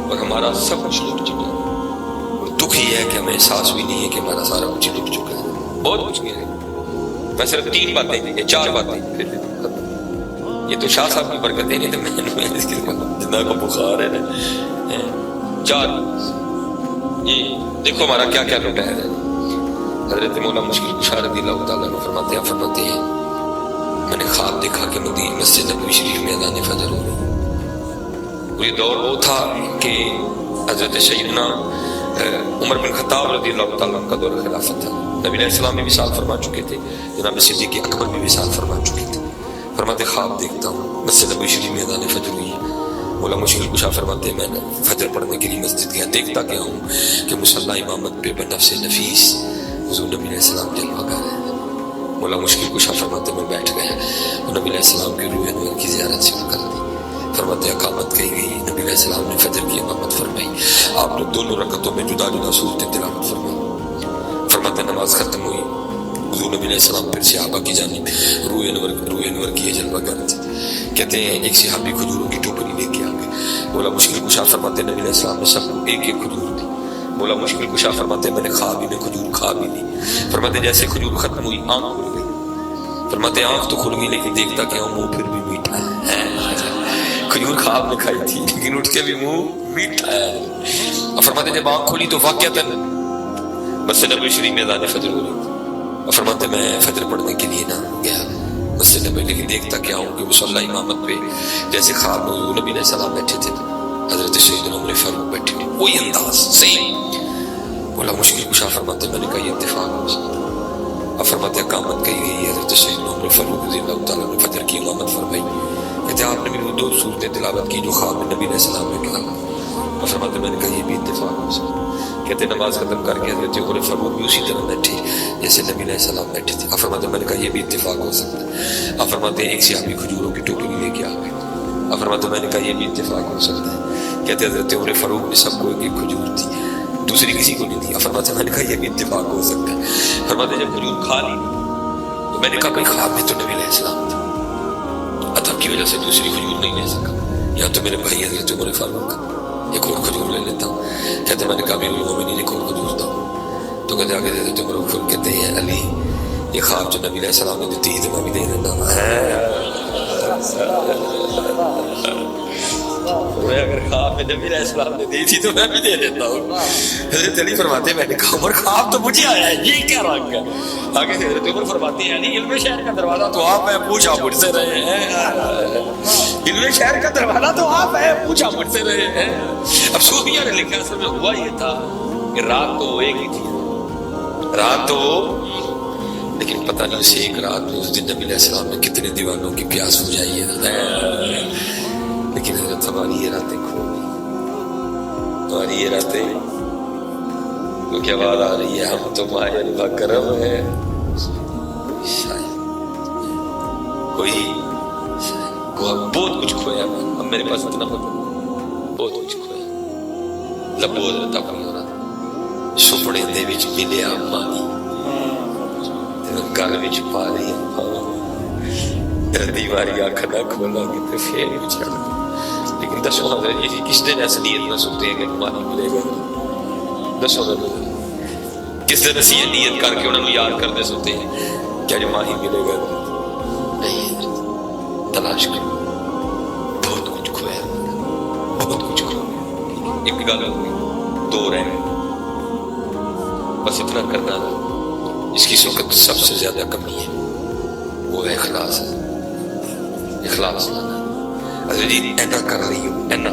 اور ہمارا سب کچھ لٹ چکا ہے. دکھ یہ ہے کہ ہمیں احساس بھی نہیں ہے کہ ہمارا سارا کچھ لٹ چکا ہے. بہت کچھ گیا ہے. میں صرف 3 باتیں یا 4 باتیں یہ تو شاہ صاحب کی برکتیں نہیں تو میں جنہ کو بخار ہے نا 4 یہ دیکھو ہمارا کیا کیا لٹا ہے. حضرت مولا مشکل کشا رضی اللہ تعالیٰ عنہ فرماتے ہیں میں نے خواب دیکھا کہ مدینہ مسجد نبوی شریف میں اذان فجر ہو رہی. یہ دور وہ تھا کہ حضرت سیدنا عمر بن خطاب رضی اللہ تعالیٰ عنہ کا دور خلافت تھا. نبی علیہ السلام بھی وصال فرما چکے تھے، جناب صدیق اکبر بھی وصال فرما چکے تھے. فرماتے خواب دیکھتا ہوں مسجد نبوی شریف میں اذان فجر ہوئی ہے. مولا مشکل کشا فرماتے ہیں میں نے فجر پڑھنے کے لیے مسجد گیا، دیکھتا کیا ہوں کہ مصلی امامت پہ بنفس نفیس حضور نبی علیہ السلام جلوہ کر رہے ہیں. مولا مشکل کشا فرماتے میں بیٹھ گیا اور نبی علیہ السلام کی روح انور کی زیارت شروع کر دی. فرماتے اقامت کہی گئی، نبی علیہ السلام نے فجر کی امامت فرمائی. آپ نے 2 رکعتوں میں جدا جدا صورتیں تلاوت فرمائی. فرماتے نماز ختم ہوئی، حضور نبی علیہ السلام پھر صحابہ کی جانب روح انور کی جلوہ گر تھی. کہتے ہیں ایک صحابی کھجوروں کی ٹوکری لے کے آ گئے. بولا مشکل کشا فرماتے نبی علیہ السلام نے سب کو ایک ایک کھجور دی. بولا مشکل کشا فرماتے میں نے خواب میں کھجور کھا بھی لی. فرماتے جیسے کھجور ختم ہوئی آنکھ کھل گئی. فرماتے آنکھ تو کھل گئی لیکن دیکھتا کہ منہ پھر بھی میٹھا ہے. کھجور خواب میں کھائی تھی لیکن اٹھ کے بھی منہ میٹھا ہے. فرماتے جب آنکھ کھلی تو واقعتاً مسجد نبوی شریف میں اذان فجر ہو رہی تھی. فرماتے میں فجر پڑھنے کے لیے نہ گیا مسجد نبوی, لیکن دیکھتا کیا ہوں کہ مصلی امامت پہ جیسے خواب میں حضور نبی علیہ السلام بیٹھے تھے حضرت سیدنا عمر فاروق بیٹھے ہوئے, وہی انداز صحیح. بولا مشکل کشا فرماتے میں نے کہا یہ اتفاق ہو سکتا. اب فرماتے اقامت کہی گئی ہے, حضرت سیدنا عمر فاروق رضی اللہ تعالیٰ نے فجر کی امامت فرمائی. کہتے آپ نے بھی وہ 2 صورتیں تلاوت کی جو خواب میں نبی علیہ السلام نے کہا. اور فرماتے میں نے کہا یہ بھی اتفاق ہو سکتا. کہتے نماز ختم کر کے حضرت عمر فاروق بھی اسی طرح بیٹھے جیسے نبی علیہ السلام بیٹھے تھے. اب فرماتے میں نے کہا یہ بھی اتفاق ہو سکتا ہے. اب فرماتے ایک صحابی کھجوروں کی ٹوکری لے کے آ گئے. اب فرماتے میں نے کہا یہ بھی اتفاق ہو سکتا ہے. کہتے حضرت عمر فاروق نے سب کو ایک ایک کھجور دی, دوسری کسی کو نہیں دی. اب فرماتے میں نے کہا یہ بھی اتفاق ہو سکتا ہے. فرماتے جب کھجور کھا لی تو میں نے کہا بھائی خواب میں تو نبی علیہ السلام تھا, ادب کی وجہ سے دوسری کھجور نہیں لے سکا, یا تو میرے بھائی حضرت عمر فاروق ایک اور کھجور لے لیتا ہوں. کہتے میں نے کہا امیر المومنین ایک اور کھجور دو. تو کہتے آگے حضرت عمر فاروق کہتے ہیں علی یہ خواب جو نبی علیہ السلام نے دیتی ہے تو میں بھی دے دیتا ہوں. میں اگر خواب میں نبی علیہ السلام نے دی تھی تو میں بھی دے دیتا ہوں. حضرت علی فرماتے ہیں میں نے کہا عمر خواب تو مجھے آیا ہے, یہ کیا رنگ ہے. آگے حضرت عمر فرماتے ہیں علی علم شہر کا دروازہ تو آپ ہے پوچھا مجھ سے رہے ہیں. علم شہر کا دروازہ تو آپ ہے پوچھا مجھ سے رہے ہیں. اب صوفیہ نے لکھا اصل میں ہوا یہ تھا کہ رات تو ایک ہی تھی, رات تو لیکن پتہ نہیں اسے ایک رات میں اس دن نبی علیہ السلام نے کتنے دیوانوں کی پیاس بجھائی ہے. لیکن حضرت ہماری یہ راتیں کھو گئی, ہماری یہ راتیں تو کیا بات آ رہی ہے ہم تو مائے اللہ کرم ہے. کوئی بہت کچھ کھویا, اب میرے پاس اتنا بہت کچھ کھویا. لبو حضرت اپنی ہو رہا سپنے دے وچ ملیا مانی گل وچ پا رہی دیواری آنکھ نہ کھولا کہ پھر بچا. لیکن دسو حضرت یہ کس دن ایسا نیت نہ سکتے ہیں کہ مانی ملے گا. دسو حضرت کس دن ایسی نیت کر کے انہوں نے یاد کرتے سکتے ہیں کیا جو ماہی ملے گا. نہیں, تلاش کرو, بہت کچھ کھویا, بہت کچھ کھویا. ایک گل ہو گئی, 2 رہ گئے, بس اتنا کرنا ہے. اس کی وقت سب سے زیادہ کمی ہے وہ ہے اخلاص. اخلاص لانا. حضرت جی اینا کر رہی ہو, اینا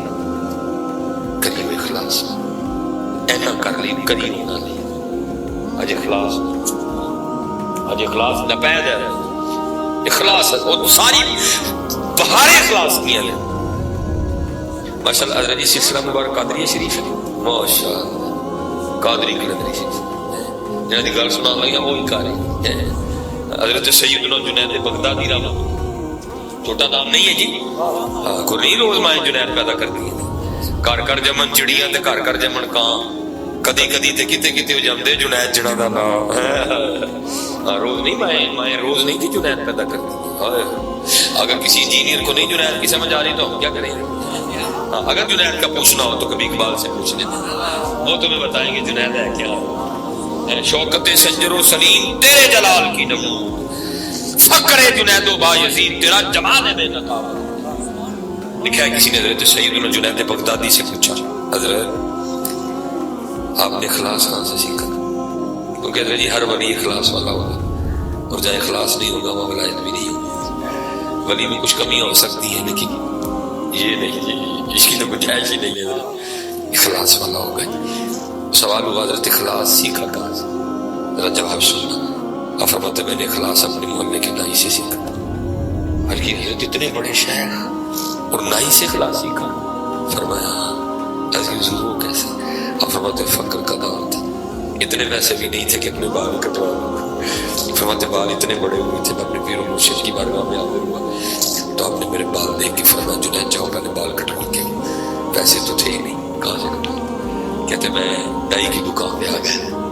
کریو اخلاص, اینا کر لی کریو نہ لی. اج اخلاص, اج اخلاص نہ پید ہے. اخلاص اور ساری بہار اخلاص کیا ہے. ماشاء اللہ حضرت جی سلسلہ مبارک قادری شریف ہے, ماشاء اللہ قادری قادری شریف جنہاں دی گل سنا لگا وہی قاری. حضرت سیدنا جنید بغدادی رحمۃ, چھوٹا نام نہیں ہے جی, کوئی نہیں روز مائیں جنید پیدا کر دی. گھر گھر جمن چڑیاں تے گھر گھر جمن کان, کدی کدی تے کتے کتے ہو جاندے جنید جنا دا نام. روز نہیں مائیں روز نہیں تھی جنید پیدا کر دی. اگر کسی انجینئر کو نہیں جنید کی سمجھ آ رہی تو ہم کیا کریں گے. اگر جنید کا پوچھنا ہو تو کبھی اقبال سے پوچھ لیں, وہ تمہیں بتائیں گے جنید ہے کیا. شوکت سنجر و سلیم تیرے جلال کی نمود, فقر جنید و بایزید تیرا جمال ہے بے نقاب. لکھا ہے کسی نے حضرت سیدنا جنید بغدادی سے پوچھا حضرت آپ نے اخلاص کہاں سے سیکھا. تو کہتے ہیں جی ہر ولی اخلاص والا ہوگا, اور جہاں اخلاص نہیں ہوگا وہ ولایت بھی نہیں ہوگی. ولی میں کچھ کمیاں ہو سکتی ہیں لیکن یہ نہیں, اس کی تو گنجائش ہی نہیں ہے. اخلاص والا ہوگا. سوال ہوا حضرت اخلاص سیکھا کہاں سے. ذرا جواب سننا. فرماتے میں نے اخلاص اپنے محلے کے نائی سے سیکھا. بلکہ حضرت اتنے بڑے شیخ اور نائی سے اخلاص سیکھا. فرمایا ایسے ضرور کیسے. فرماتے فقر کا دور تھا, اتنے پیسے بھی نہیں تھے کہ اپنے بال کٹوا لوں. فرماتے بال اتنے بڑے ہوئے تھے, میں اپنے پیر و مرشد کی بارگاہ میں حاضر ہوا تو آپ نے میرے بال دیکھ کے فرمایا جنید جاؤ پہلے بال کٹوا کے. پیسے تو تھے ہی نہیں, کہاں سے کٹوا. کہتے میں ڈائی کی دکان پہ آ گیا,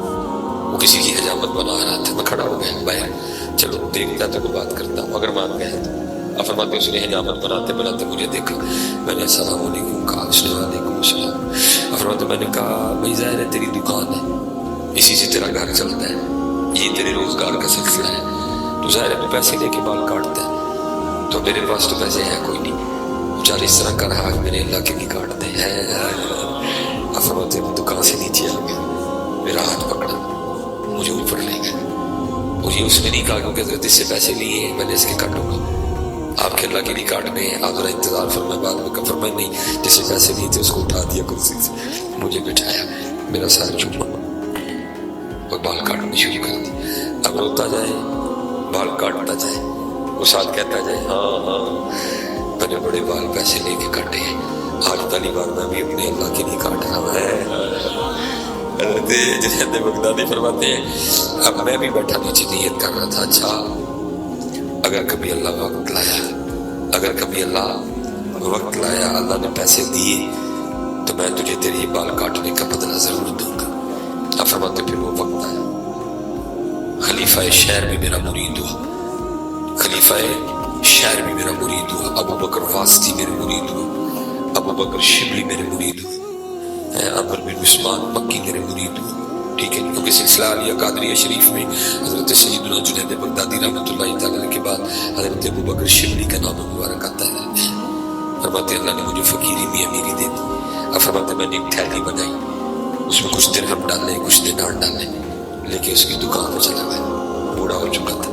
وہ کسی کی حجامت بنا رہا تھا, میں کھڑا ہو گیا باہر, چلو دیکھتا تو کوئی بات کرتا ہوں, اگر مان گیا تو اب فرماتے اس نے حجامت بناتے بناتے مجھے دیکھا، میں نے السلام علیکم کہا، اس نے وعلیکم السلام۔ اب فرماتے میں نے کہا بھائی ظاہر ہے تیری دکان ہے، اسی سے تیرا گھر چلتا ہے، یہ تیرے روزگار کا سلسلہ ہے، تو ظاہر ہے تو پیسے لے کے بال کاٹتا ہے، تو میرے پاس تو پیسے ہیں کوئی نہیں، چل اس طرح کر رہا میرے اللہ کے نہیں کاٹتے ہیں۔ اب فرماتے وہ دکان سے نیچے آ گیا، میرا ہاتھ پکڑا، مجھے اوپر لے گیا، مجھے اس نے نہیں کہا کیونکہ حضرت اس سے پیسے لیے ہیں میں نے اس کے کاٹوں گا، آپ کے اللہ کے لیے کاٹنے ہیں، آپ ذرا انتظار فرمائے، بعد میں کہا فرمائے نہیں، جس سے پیسے لیے تھے اس کو اٹھا دیا کرسی سے، مجھے بٹھایا، میرا سر چوما اور بال کاٹنے شروع کر دی۔ اب روتا جائے بال کاٹتا جائے، وہ ساتھ کہتا جائے ہاں ہاں میں نے بڑے بال پیسے لے کے کاٹے ہیں، آج پہلی بار میں بھی اپنے اللہ کے لیے کاٹ رہا ہوں۔ حضرت جنید بغدادی فرماتے ہیں اب میں بھی بیٹھا نیچے نیت کر رہا تھا، اچھا اگر کبھی اللہ وقت لایا، اگر کبھی اللہ وقت لایا، اللہ نے پیسے دیے تو میں تجھے تیری بال کاٹنے کا بدلہ ضرور دوں گا۔ اب فرماتے پھر وہ وقت آیا، خلیفہ شہر بھی میرا مرید ہوا، خلیفہ شہر بھی میرا مرید ہوا، ابو بکر واسطی میرے مرید ہوا، ابو بکر شبلی میرے مرید ہوا، عمر بن عثمان مکی میرے مرید ہوا، ٹھیک ہے، کیونکہ سلسلہ علیہ قادریہ شریف میں حضرت سیدنا جنید بغدادی رحمۃ اللہ تعالی کے بعد حضرت ابو بکر شبلی کا نام مبارک آتا ہے۔ فرماتے اللہ نے مجھے فقیری میں امیری دے دی۔ اب فرماتے میں نے ایک تھیلی بنائی، اس میں کچھ درہم ڈالے کچھ دینار ڈالے، لے کے اس کی دکان میں چلا گیا، بوڑھا ہو چکا تھا۔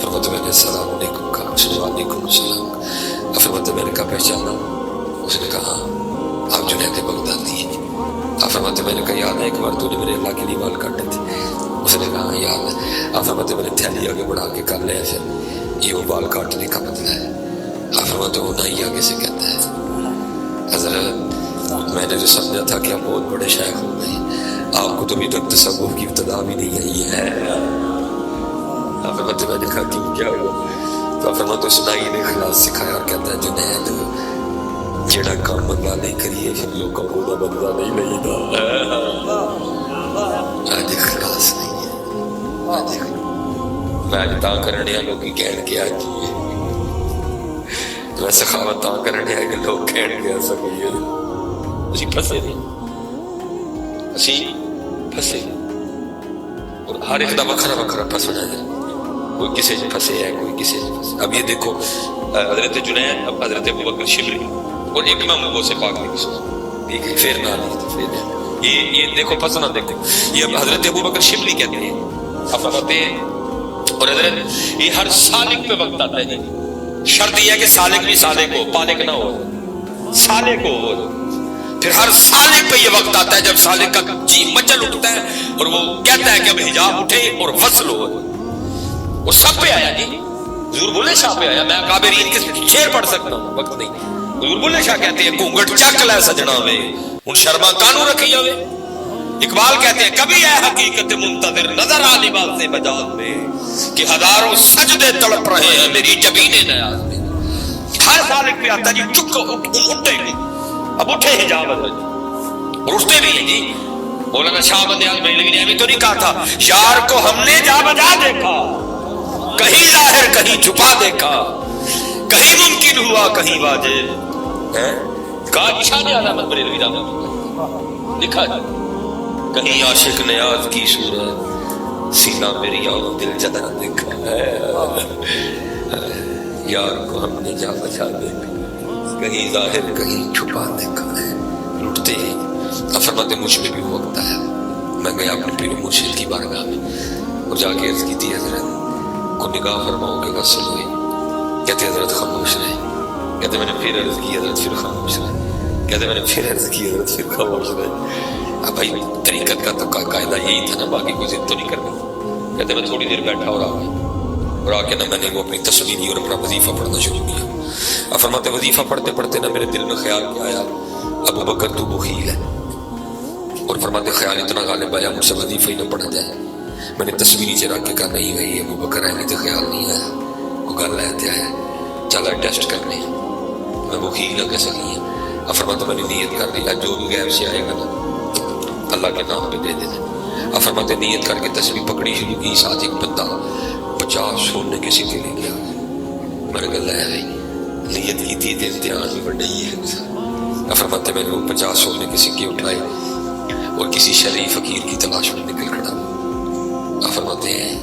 فرماتے میں نے السلام علیکم کہا، اس نے وعلیکم السلام۔ اب فرماتے میں نے کہا پہچانا؟ اس نے کہا آپ جنید بغدادی ہیں۔ اب فرماتے میں نے کہا یاد ہے ایک بار تو نے میرے اللہ کے لیے بال کاٹے تھے؟ اس نے کہا یاد ہے۔ اب فرماتے میں نے تھیلی آگے بڑھا کے کر لیا، پھر یہ وہ بال کاٹنے کا بدلہ ہے۔ اب فرماتے وہ نہ ہی آگے سے کہتا ہے حضرت میں نے جو سمجھا تھا کہ آپ بہت بڑے شیخ ہو گئے، آپ کو تو ابھی تک تصوف کی ابتدا بھی نہیں آئی ہے۔ اب فرماتے میں نے کہا کیوں کیا ہوا؟ تو فرماتے سنائی نے اخلاص سکھایا اور کہتا ہے جنید جڑا کام اللہ نہیں کریے پھر لوگوں کو دا بدلہ نہیں لئیدا۔ آج اخلاص نہیں ہے، میں آج تاں کرنے ہیں لوگ کہن کے آج میں سخاوت تاں کرنے ہیں کہ لوگ کہن کے ایسا کوئی ہے اسی پھسے نہیں، اسی پھسے اور ہر ایک دا وکھرا وکھرا پھسنا ہے، کوئی کسے سے پھسے ہے کوئی کسے سے پھسے۔ اب یہ دیکھو حضرت جنید، اب حضرت ابو بکر شبلی اور ایک امام ابو سے پاک نہیں کسو، ٹھیک ہے، پھر نہ نہیں، یہ دیکھو پھسنا دیکھو، یہ حضرت ابو بکر شبلی کہتے ہیں۔ اب فرماتے ہیں اور حضرت یہ ہر سالک پہ وقت آتا ہے، شرط یہ ہے کہ سالک بھی سالک ہو، پالک نہ ہو، سالک ہو۔ پھر ہر سالک پہ یہ وقت آتا ہے جب سالک کا جی مچل اٹھتا ہے اور وہ کہتا ہے کہ اب حجاب اٹھے اور وصل ہو۔ وہ سب پہ آیا جی، حضور بولے شاہ پہ آیا، میں کابرین کے شعر پڑھ سکتا ہوں، وقت نہیں۔ حضور بولے شاہ کہتے ہیں گونگٹ چک لے سجنا وے ان شرما کانو رکھی ہوئے۔ اقبال کہتے ہیں کبھی اے حقیقت منتظر نظر آ لباس مجاز میں کہ ہزاروں سجدے تڑپ رہے ہیں میری جبین نیاز میں۔ ہر سالک پہ آتا جی چکو اٹھے گی، اب اٹھے حجاب اور اٹھتے بھی ہیں جی۔ مولانا شاہ بندیال بریلوی نے ابھی تو نہیں کہا تھا یار کو ہم نے جا بجا دیکھا، کہیں ظاہر کہیں چھپا دیکھا، کہیں ممکن ہوا کہیں واجب، کہا شاہ علامت بریلوی رحمۃ لکھا جی کہیں عاشق نیاز کی صورت سینہ میری آنکھ دل جدا دیکھا یار کو ہم نے جا بجا دیکھا، کہیں ظاہر کہیں چھپا دیکھا ہے، لٹتے ہیں۔ اب فرماتے مجھ میں بھی وقت آیا، میں گیا اپنے پیر مرشد کی بارگاہ میں اور جا کے عرض کی تھی حضرت کو نگاہ فرماؤ کہ غسل ہوئی، کہتے حضرت خاموش رہے، کہتے میں نے پھر عرض کی حضرت پھر خاموش رہے، کہتے میں نے پھر عرض کی حضرت پھر خاموش رہے۔ اب بھائی طریقت کا تو قاعدہ یہی تھا نا، باقی کوئی ضد تو نہیں کرنی۔ کہتے میں تھوڑی دیر بیٹھا اور آ گیا، اور آ کے نا میں نے وہ اپنی تسبیح اور اپنا وظیفہ پڑھنا شروع کیا۔ اب فرماتے وظیفہ پڑھتے پڑھتے نا میرے دل میں خیال کیا آیا ابو بکر تو بخیل ہے، اور فرماتے خیال اتنا غالب آیا مجھ سے وظیفہ ہی نہ پڑھا جائے۔ میں نے تصویر نیچے رکھ کے کہا نہیں بھائی ابو بکر ہے، تو خیال نہیں آیا، وہ گل ہے آیا چلا ٹیسٹ کرنے، میں بخیل کیسے نہیں ہے۔ اب فرماتے میں نے نیت کر دی جو بھی غیب سے آئے گا نا اللہ کے نام پہ دے دینا۔ اب فرماتے نیت کر کے تسبیح پکڑی شروع کی، ساتھ ایک بندہ 50 سونے کے سکے لے گیا، میں نے کہا لے آئی نیت کی تھی تو امتحان بھی بڑھ گئی ہے. فرماتے میں نے وہ 50 سونے کے سکے اٹھائے اور کسی شریف فقیر کی تلاش میں نکل کھڑا. فرماتے ہیں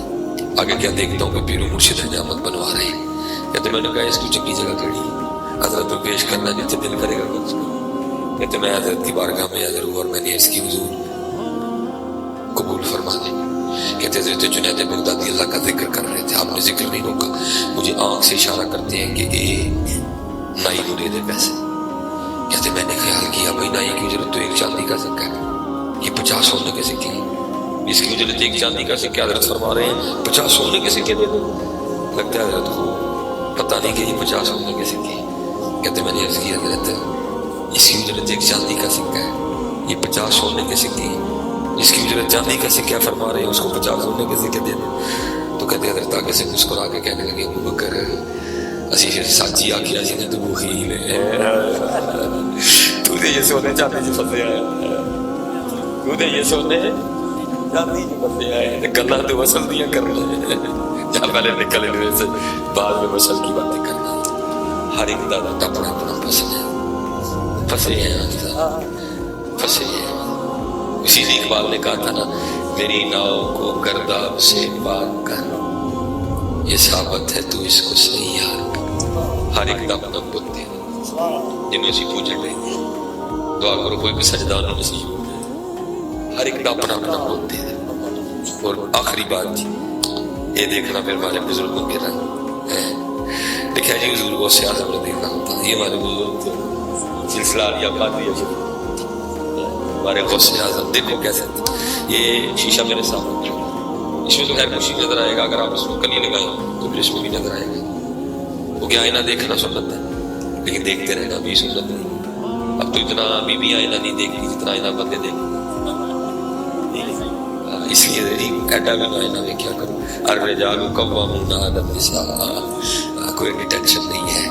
آگے کیا دیکھتا ہوں کہ پیر و مرشد حجامت بنوا رہے ہیں. کہتے میں نے کہا اس کو چنگی جگہ کھڑی حضرت میں پیش کرنا جتنے دل کرے گا کچھ. کہتے میں حضرت کی بارگاہ میں حاضر ہوں اور میں نے اس کی حضور قبول فرما دی. کہتے حضرت جنید بغدادی اللہ کا ذکر کر رہے تھے, آپ نے ذکر نہیں روکا, مجھے آنکھ سے اشارہ کرتے ہیں کہ نائی کو دے دے پیسے. کہتے میں نے خیال کیا بھائی نائی کی اجرت تو 1 چاندی کا سکہ ہے, یہ 50 سونے کے سکے ہیں, اس کی اجرت 1 چاندی کا سکہ. حضرت فرما رہے ہیں 50 سونے کے سکے دے دو. لگتا ہے حضرت کو پتہ نہیں کہ یہ 50 سونے کے سکے ہیں. کہتے میں نے عرض کی حضرت اس کی اجرت 1 چاندی کا سکہ ہے, یہ 50 سونے کے سکے ہیں, اس کی اجرت چاندی کا سکہ فرما رہے ہیں, اس کو 50 سونے کے سکے دے دیں. تو کہتے حضرت آگے سے مسکرا کے کہنے لگے ابو بکر اسی سچی آخیا جی نے تو بخیل ہے, تو یہ سونے چاندی سے پھنسے آیا, تو یہ سونے چاندی سے پھنسے آئے, گلا تو وصل دیا کرنا جہاں پہلے نکلے ہوئے سے بعد میں وصل کی باتیں کرنا. ہر ایک دادا اپنا اپنا پسند ہے, پھنسے ہیں پھنسے ہیں. اسی لیے اقبال نے کہا تھا نا میری ناؤ کو گرداب سے پاک کر, یہ ثابت ہے تو اس کو صحیح یار. ہر ایک اپنا بت دے جنہوں اسی پوجن رہے ہیں, دعا کرو کوئی بھی سجدہ انہوں نصیب ہو جائے. ہر ایک اپنا اپنا بت دے. اور آخری بات جی یہ دیکھنا پھر ہمارے بزرگوں کے رنگ ہے. دیکھا جی حضور غوث اعظم نے دیکھنا ہوتا, یہ ہمارے بزرگ سلسلہ یا قادری ہمارے غوث اعظم دیکھو کیسے. یہ شیشہ میرے سامنے, اس میں تو خیر خوشی نظر آئے گا, اگر آپ اس کو کلی لگائیں تو پھر اس میں بھی نظر آئے گا. وہ کہ آئینہ دیکھنا سنت ہے لیکن دیکھتے رہنا بھی سنت ہے. اب تو اتنا ابھی بھی آئینہ نہیں دیکھتی جتنا آئینہ بندے دیکھتے, اس لیے ایڈا بھی آئینہ دیکھا کرو. الرجال قوامون علی النساء, کوئی ٹینشن نہیں ہے.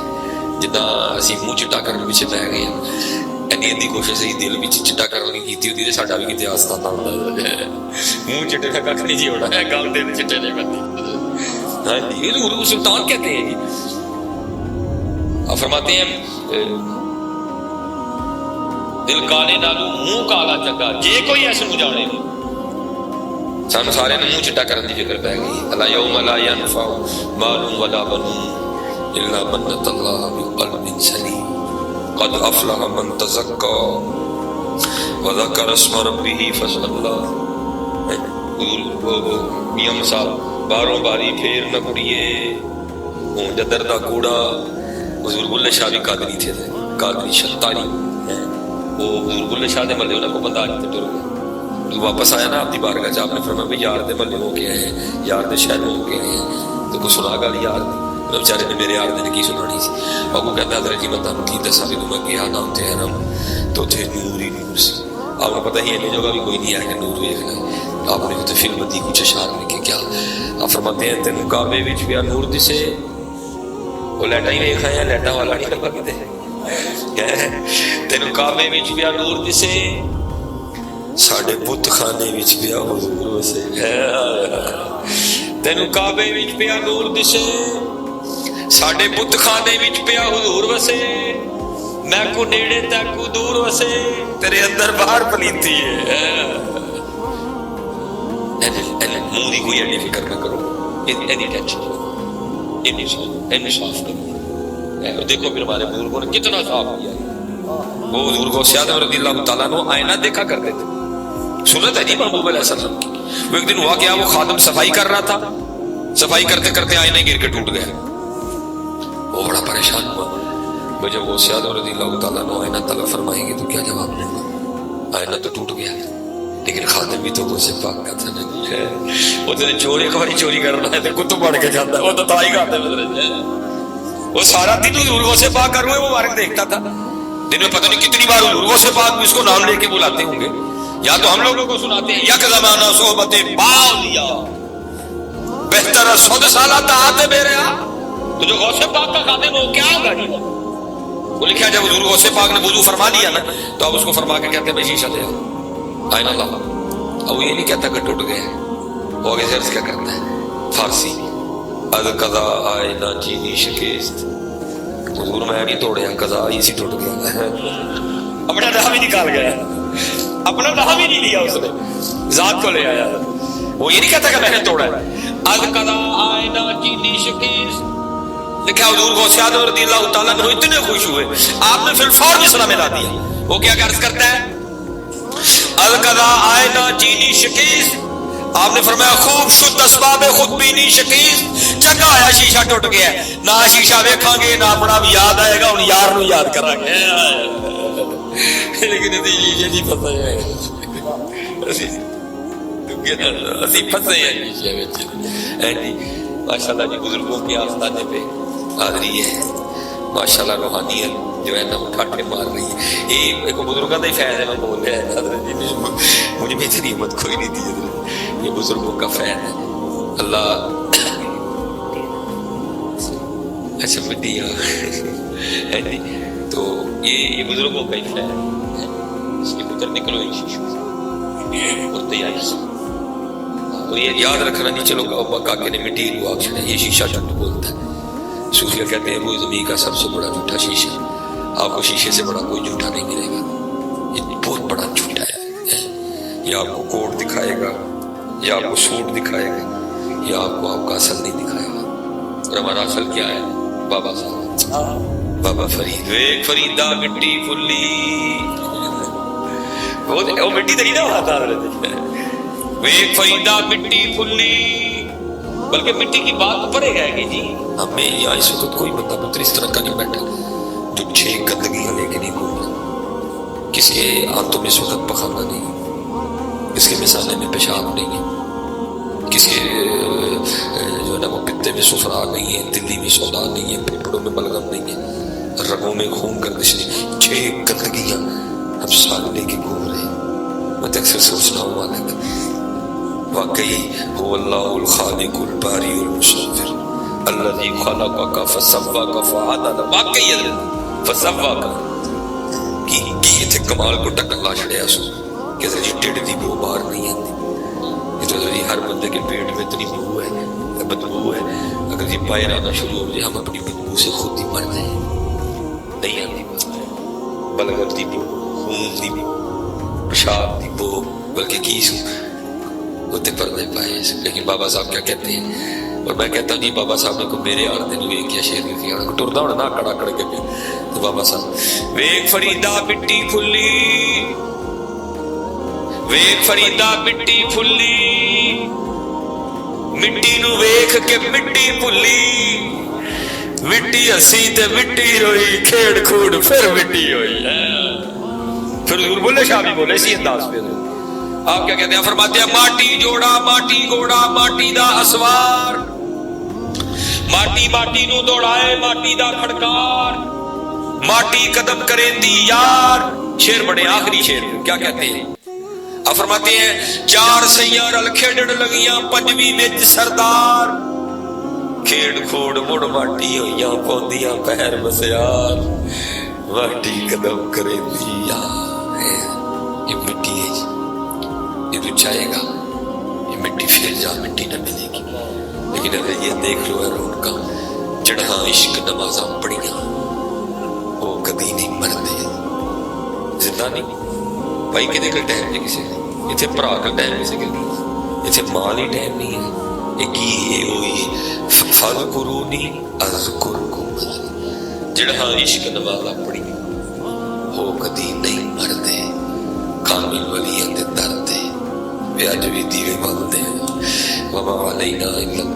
جتنا اسی منہ چٹا کرنے پیچھے پہ گئے ہیں, ادھی کوشش ہی دل بھی چٹا کرنے کی ہوتی ہے, ساڈا بھی کتنے آستہ ہوتا ہے. منہ چٹے کا کھ نہیں جی ہونا ہے, گل دل چٹے نہیں بنتی. ہاں جی یہ سلطان کہتے ہیں جی. فرماتے ہیں دل کالے نالو منہ کالا چنگا جے کوئی ایسے نو جانے نہیں. سانو سارے منہ چٹا کرنے کی فکر پہ گئی. الا یوم لا ینفع مال ولا بنون الا من اتى الله بقلب سلیم قد افلح من تزکا وذکر اسم ربہ فصلی. میاں صاحب باروں باری پھیر نہ کڑیے اون جدر دا کوڑا. حضور بلے شاہ بھی قادری تھے, قادری شتاری. وہ حضور بلے شاہ دے ملے انہیں کو پتہ آج تے ٹر گیا. تو واپس آیا نا آپ کی بارگاہ سے, آپ نے فرمایا بھی یار دے ملے ہو کے ہیں, یار دے شہر ہو کے ہیں, تو کو سنا گا یار دی. بیچارے نے میرے یار نے کی سنانی سی. اور وہ کہتا حضرت جی میں تمہیں کی دسا بھی تو میں گیا نام تے حرم تو تھے نور ہی نور سی. آپ کو پتہ ہی ہے جگہ بھی کوئی نہیں ہے کہ نور ویکھ لے. آپ نے تو فلم دی کچھ اشعار میں کہ کیا آپ فرماتے ہیں تینوں کعبے وچ پیا نور دسے, وہ لیٹا ہی ویکھا ہے, لیٹا والا نہیں لگا کتے. تینوں کعبے وچ پیا نور دسے, ساڈے بت خانے وچ پیا حضور وسے. تینوں کعبے وچ پیا نور دسے, ساڈے بت خانے وچ پیا حضور وسے. میں کو نیڑے تے کو دور وسے, تیرے اندر باہر پلیتی ہے. منہ دی کوئی ایڈی فکر نہ کرو, ایڈی ٹینشن نہیں, صاف کرو. دیکھو پھر ہمارے بزرگوں نے کتنا صاف کیا. وہ حضور غوث اعظم رضی اللہ تعالیٰ عنہ آئینہ دیکھا کرتے تھے. سنت ہے جی محبوب علیہ السلام کی. وہ ایک دن ہوا کیا, وہ خادم صفائی کر رہا تھا, صفائی کرتے کرتے آئینہ گر کے ٹوٹ گیا. وہ بڑا پریشان ہوا. وہ جب غوث اعظم رضی اللہ تعالیٰ عنہ آئینہ طلب فرمائیں گے تو کیا جواب دیں گے؟ آئینہ تو ٹوٹ گیا لیکن خادم بھی تو غوث پاک کا تھا نا. وہ تو چوری ایک باری چوری کرنا ہے تو کتب پڑھ کے جاتا ہے, وہ تو تائی کھاتے ہیں. وہ سارا دن حضور غوث پاک کر رہے, وہ بارک دیکھتا تھا. دن میں پتہ نہیں کتنی بار حضور غوث پاک اس کو نام لے کے بلاتے ہوں گے, یا تو ہم لوگوں کو سناتے ہیں یک زمانہ صحبت باولیا بہتر 100 سالہ طاعت میرے. تو جو غوث پاک کا خادم ہو کیا ہوگا جی؟ وہ لکھا جب حضور غوث پاک نے وضو فرما لیا نا تو اب اس کو فرما کے کہتے ہیں بھائی شیشہ لے آؤ آئینہ لاؤ. اب وہ یہ نہیں کہتا کہ ٹوٹ گئے, وہ آگے سے عرض کیا کرتا ہے فارسی, از قضا آئینہ چینی شکست حضور میں نہیں توڑیا، قضا ہی سی ٹوٹ گیا، اپنا نام ہی نکال گیا، اپنا نام ہی نہیں لیا اس نے، ذات کو لے آیا۔ وہ یہ نہیں کہتا کہ میں نے توڑا ہے۔ القضا آئینہ چینی شکیز، لکھا حضور غوث اعظم رضی اللہ تعالیٰ عنہ اتنے خوش ہوئے، آپ نے فی الفور مصرع ملا دیا۔ وہ کیا عرض کرتا ہے؟ القضا آئینہ چینی شکیز، آپ نے فرمایا خوب شد اسباب خود بینی شکیز، چنگا آیا شیشہ ٹوٹ گیا، نہ شیشہ ویکھاں گے نہ اپنا بھی یاد آئے گا، ان یار نو یاد کرا گے، لیکن یہ نہیں پتہ ہے اسی پھنسے ہیں شیشے میں۔ ماشاءاللہ جی بزرگوں کے آستانے پہ حاضری ہے، ماشاءاللہ روحانیت جو ہے نا ٹھاٹھے مار رہی ہے۔ یہ ایک بزرگوں کا ہی فیض ہے، میں بول رہا ہے حضرت جی، مجھے بھی اتنی ہمت کوئی نہیں تھی حضرت، یہ بزرگوں کا فیض ہے۔ اللہ اچھا مٹی ہے تو یہ بزرگوں کا ہی فیض ہے۔ اس کے بھیتر نکلو ان شیشوں اور تیاری سے، تو یہ یاد رکھنا نہیں چلو کاکے نے مٹی لوا چھڑا، یہ شیشہ جھوٹ بولتا ہے۔ صوفیہ کہتے ہیں وہ زمین کا سب سے بڑا جھوٹا شیشہ، آپ کو شیشے سے بڑا کوئی جھوٹا نہیں ملے گا، یہ بہت بڑا جھوٹا ہے۔ یہ آپ کو کوٹ دکھائے گا، یہ آپ کو سوٹ دکھائے گا، یہ آپ کو آپ کا اصل نہیں دکھائے گا۔ اور ہمارا اصل کیا ہے؟ بابا صاحب، بابا فرید۔ ایک فریدہ مٹی پھلی، وہ مٹی نہیں نہ ہوتا، ایک فریدہ مٹی پھلی، بلکہ مٹی کی بات پڑے گا کہ جی ہمیں یہاں اس وقت کوئی بندہ پتر اس طرح کا نہیں بیٹھا جو 6 گندگیاں لے کے نہیں گھومنا، کسی کے آنتوں میں اس وقت پخانا نہیں، کسی کے مثانے میں پیشاب نہیں ہے، کسی کے جو ہے نا وہ پتے میں سفرا نہیں ہے، دلی میں سودا نہیں ہے، پھیپھڑوں میں بلغم نہیں ہے، رگوں میں خون گردش نہیں، 6 گندگیاں ہم سال لے کے گھوم رہے ہیں۔ میں تو اکثر سوچنا ہوں مالک واقعی هو اللہ الخالق الباری المصور الذي خلقك فسواك فعدل، واقعی فسواك کی اتنے کمال کو ٹکن لا چھڑیا اس کہ ذرا ٹیڑھ دی بو باہر نہیں آتی، یہ تو ہر بندے کے پیٹ میں اتنی بو ہے، بدبو ہے، اگر یہ باہر آنا شروع ہو جائے ہم اپنی بدبو سے خود ہی مر جائیں، نہیں آتی بلغم دی بو، خون دی بو، پیشاب دی بو، بلکہ کیس ہوتے پردے پائے۔ لیکن بابا صاحب کیا کہتے ہیں، اور میں کہتا ہوں جی بابا صاحب نے کو میرے آڑ دن ہوئے کیا شیر لکھی آڑ کو ٹردہ ہونا نہ کڑا کڑ کے پہ، تو بابا صاحب ویک فریدہ مٹی پھلی، ویک فریدہ مٹی پھلی، مٹی نو ویکھ کے مٹی پھلی، مٹی ہسی تے مٹی روئی، کھیڑ کھوڑ پھر مٹی ہوئی۔ پھر حضور بولے شاہ بھی بولے اسی انداز پہ آپ کیا کہتے ہیں، فرماتے ہیں ماٹی جوڑا ماٹی گوڑا ماٹی دا اسوار، ماٹی ماٹی نو دوڑائے ماٹی دا کھڑکار، ماٹی قدم کرے دی یار۔ شیر بڑے آخری شیر کیا کہتے ہیں، آپ فرماتے ہیں 4 سیاں رل کھیڑڑ لگیاں پنجویں وچ سردار، کھیڑ کھوڑ مڑ ماٹی ہویاں پوندیاں پیر مسیار، ماٹی قدم کرے دی یار۔ یہ مٹی ہے، یہ تو چاہے گا یہ مٹی پھر جا مٹی نہ ملے گی، لیکن اگر یہ دیکھ لو ہے روڈ کا جڑہاں عشق نمازاں پڑھیاں وہ کدی نہیں مرتے، زندہ نہیں بھائی کدے کا ٹائم نہیں کسی اتنے بھرا کا ٹائم کسی کے نہیں، اتنے مال ہی ٹائم نہیں ہے، ایک یہ ہوئی فاذکرونی اذکرکم، جڑہاں عشق نمازاں پڑھیاں وہ کدی نہیں مرتے، کامل ولیاں دے درد دے، بیاج بھی دیوے بندے، وما علینا الا